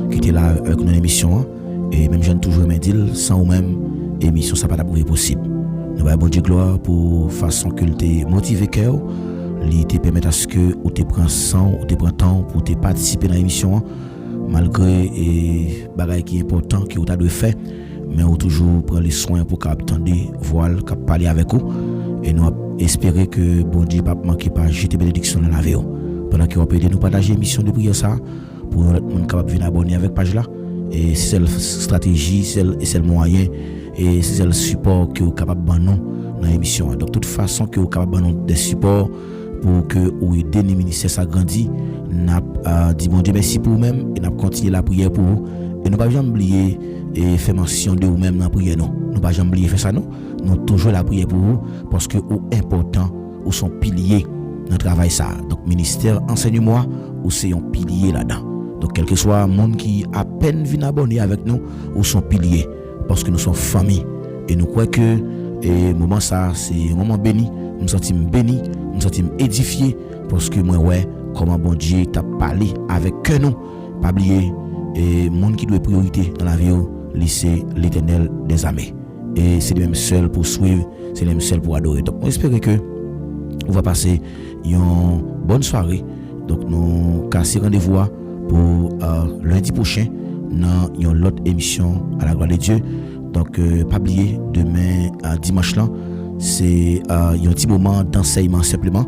qui était là avec nos émissions. Et même j'aime toujours me dire, sans ou même émission, ça n'a pas possible. Nous avons bon Dieu gloire pour façon que tu motivé cœur, il te permet à ce que tu prends sang, ou tu prends temps pour te participer dans l'émission, malgré les bagages qui sont importants que tu as fait, mais on toujours prend les soins pour qu'attendre voile, parler avec vous. Et nous espérons que bon Dieu pas manquer pas jeter bénédiction dans la vie. Pendant que vous pouvez nous partager l'émission de prière ça pour nous capable venir abonner avec page là. Et c'est la stratégie, c'est le moyen et c'est le support que vous êtes capable de nous dans l'émission. Donc de toute façon que vous êtes capable de nous des supports pour que vous aider le ministère s'agrandir, n'a dit bon Dieu merci pour vous-même et n'a continuer la prière pour vous. Et nous ne pouvons jamais oublier et faire mention de vous-même dans la prière non. Nous ne pouvons jamais oublier faire ça non. Nous toujours la prière pour vous parce que vous important ou sont piliers dans le travail ça. Donc ministère enseigne-moi ou c'est un pilier là-dedans. Donc quel que soit le monde qui à peine vient abonner avec nous ou sont piliers parce que nous sommes famille et nous croyons que et moment ça c'est un moment béni, nous sentons bénis, nous sentons édifiés parce que moi ouais comment bon Dieu t'a parlé avec que nous pas oublier et monde qui doit priorité dans la vie c'est l'Éternel des armées et c'est le même seul pour suivre, c'est le même seul pour adorer. Donc on espère que on va passer une bonne soirée. Donc nous casser rendez-vous pour lundi prochain dans une autre émission à la gloire de Dieu. Donc pas oublier demain dimanche là c'est un petit moment d'enseignement simplement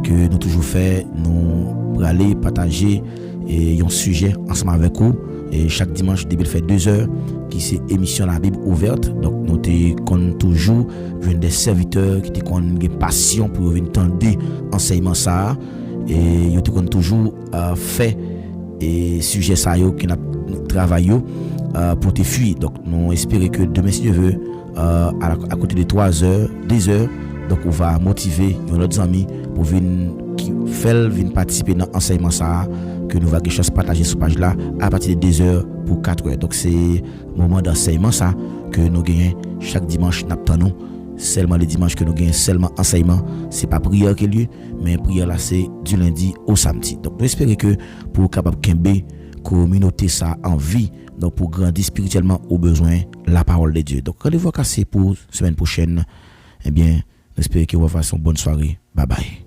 que nous toujours fait nous pour aller partager et un sujet ensemble avec vous et chaque dimanche début fait 2 heures qui c'est émission la Bible ouverte. Donc nous te toujours des serviteurs qui te une passion pour venir entendre enseignement ça et yo te toujours fait et sujet ça yo qui n'a travaillé pour te fuir. Donc nous espérons que demain si Dieu veut à côté de 3 heures 2 heures donc on va motiver nos autres amis pour venir participer dans l'enseignement ça que nous va quelque chose partager sur page là à partir de 2 heures pour 4 heures. Donc c'est moment d'enseignement ça que nous gagnons chaque dimanche nous seulement les dimanches que nous gagnons seulement enseignement, c'est pas prière qui a lieu mais prière là c'est du lundi au samedi. Donc nous espérons que pour capable kembe communauté ça en vie donc pour grandir spirituellement au besoin la parole de Dieu. Donc rendez-vous cassé pour semaine prochaine. Eh bien, j'espère que vous fassiez une bonne soirée. Bye bye.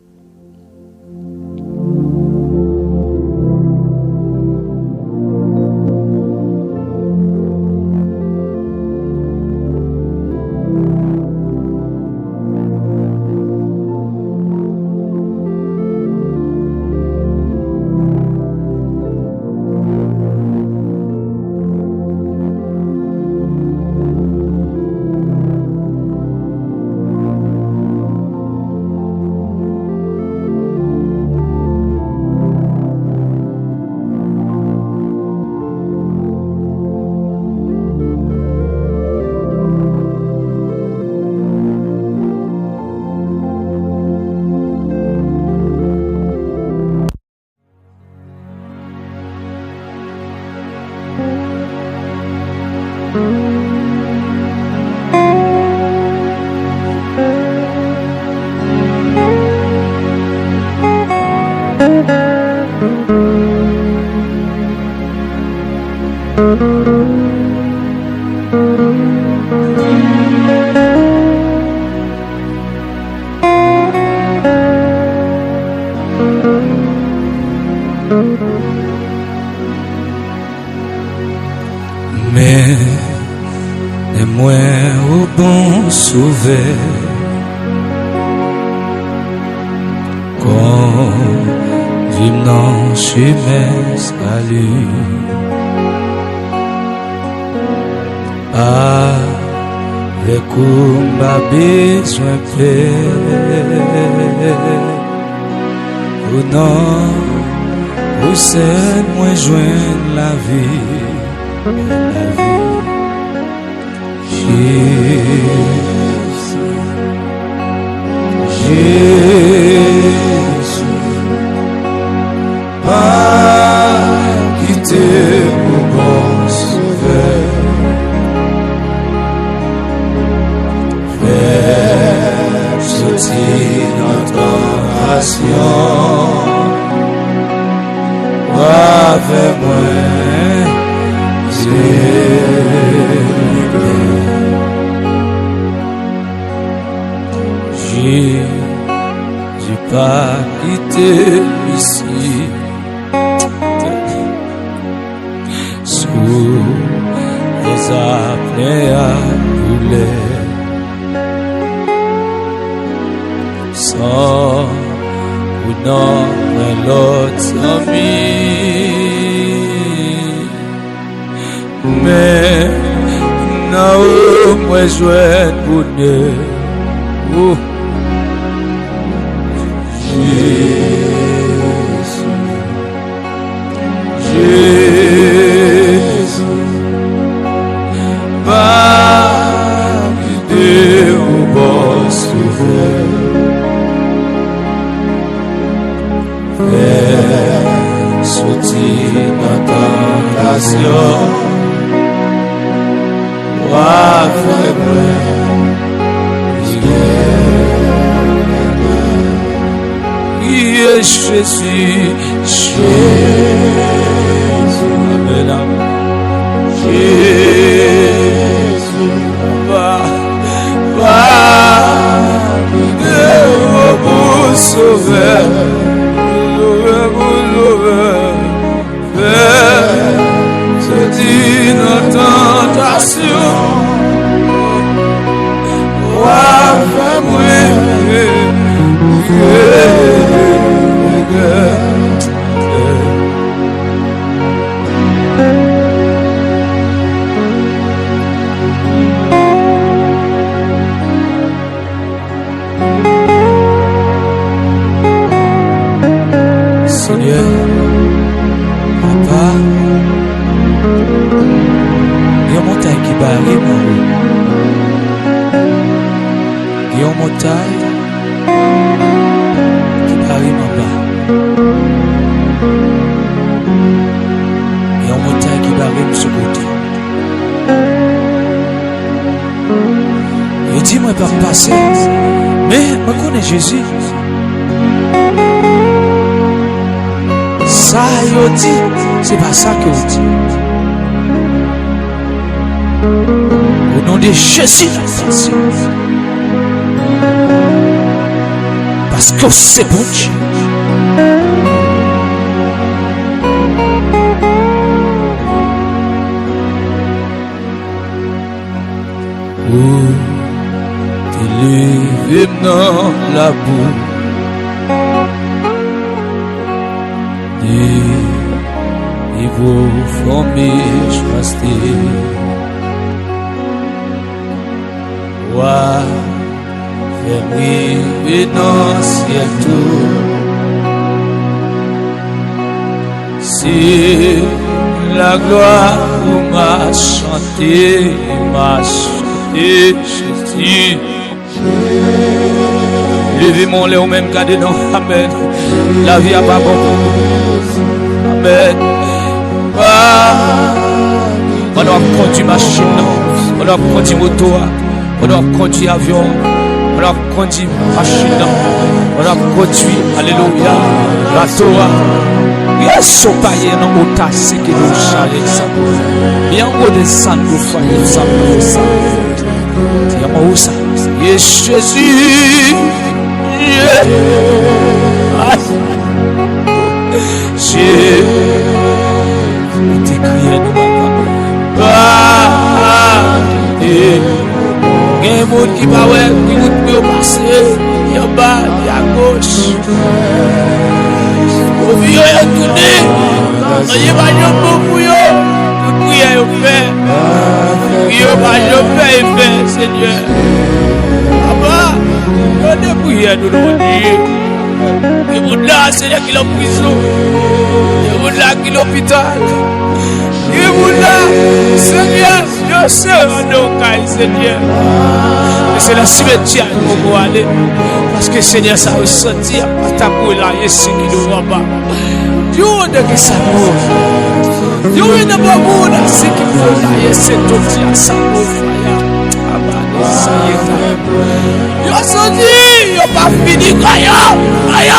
Mais moi au bon sauvé comme vivant chemin salut avec où m'a besoin plaire ou non ou c'est moi joindre la vie. Jésus, tentation. Avec moi, j'ai pas quitté ici sous les apnées à couler sans ou non l'autre ami. Mais non, moi je vais bonheur. Jésus, pas quitter au bon souffle. Fais sortir ma tentation. Jésus, Amen. Jésus, va nous sauver, se dit notre tentation. Seigneur, Papa, il y a une montagne qui barre mon haut. Il y a une montagne qui barre mon bas. Il y a une montagne qui barre mon côté. Il dit, moi, pas passer. Mais je connais Jésus. Ça, il dit, c'est pas ça que vous dites. Au nom de Jésus, parce que c'est bon Dieu. Oh, t'es levé dans la boue. Et vous formez choisir. Wa fais-moi dans ciel tout. C'est la gloire pour m'a chanté Jésus. Levez mon lait au même cas de nom. Amen. La vie a pas bon. Amen. On doit conduire machine, on doit conduire moto, on doit conduire avion, on doit conduire machine, on doit conduire, alléluia, bateau. Yes, so paye non ota c'est que nous charger ça. Bien au descendre nous faire ça. Tiens moi ça. Yes Jésus. Jésus. T'es crié nous papa. Il y a un monde qui va ouais, qui vous passer, il y a bas, il y a gauche. Au milieu, il y a tourné. Il y a pas de beaucoup de prières au fait. Il y a pas de fait, Seigneur. Papa, il y a des prières de l'aujourd'hui. Il y a là, Seigneur, qui est en prison. Il y a là, qui est à l'hôpital. Il y a là, Seigneur, je sais en nos cas, Seigneur. Mais c'est la cimetière où on va aller. Parce que Seigneur, ça va sortir. Ta boule là, il y a ce qui nous va pas. Dieu, on a que ça mouve. Dieu, on a pas mouve. Ce qui nous va là, il y a cette autre là, ça mouve. Ça y est. Dieu, on dit, il n'y a pas fini. Aïe, aïe.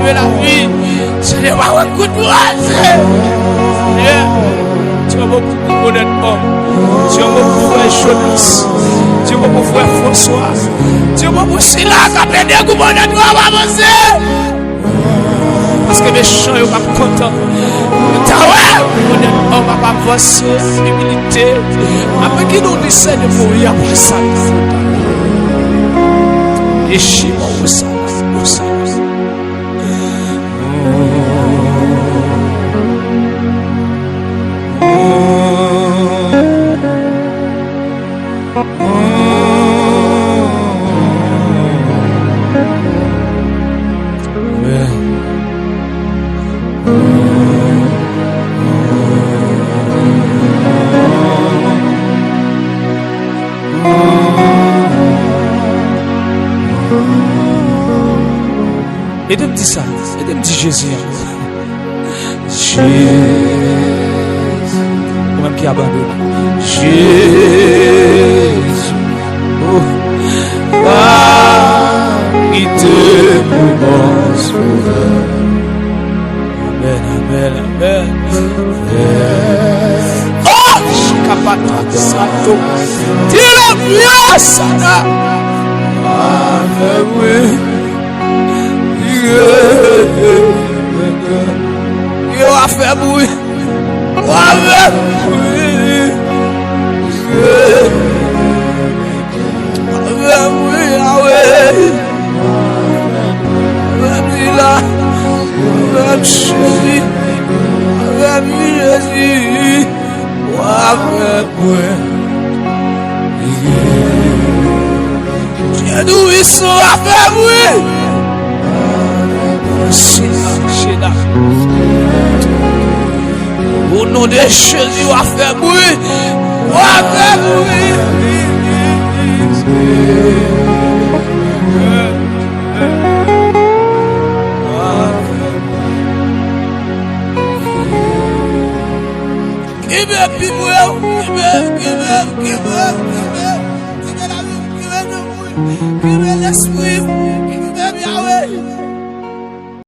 sauver la vie. Seigneur, va encourager. Tu vas beaucoup pour mon homme. Tu vas beaucoup pour frère Jonas. Tu vas beaucoup pour frère François. Tu vas beaucoup pour Sila qui a pédé pour mon homme va avancer. Parce que mes chants ne sont pas contents. Mon homme va avancer. Humilité. Après qu'il nous décide de mourir après ça. Et chimo au ça. Et de me dire ça, et de me dire Jésus. Jésus. Moi-même qui abandonne. Jésus. Oh. Il te propose. Amen, amen, amen. Oh! Chikapata Sato. Tira bien sana. Amen, oui. Yo a fait bruit. Au nom de Jésus, on va faire bruit. On va faire bruit. Give me l'esprit.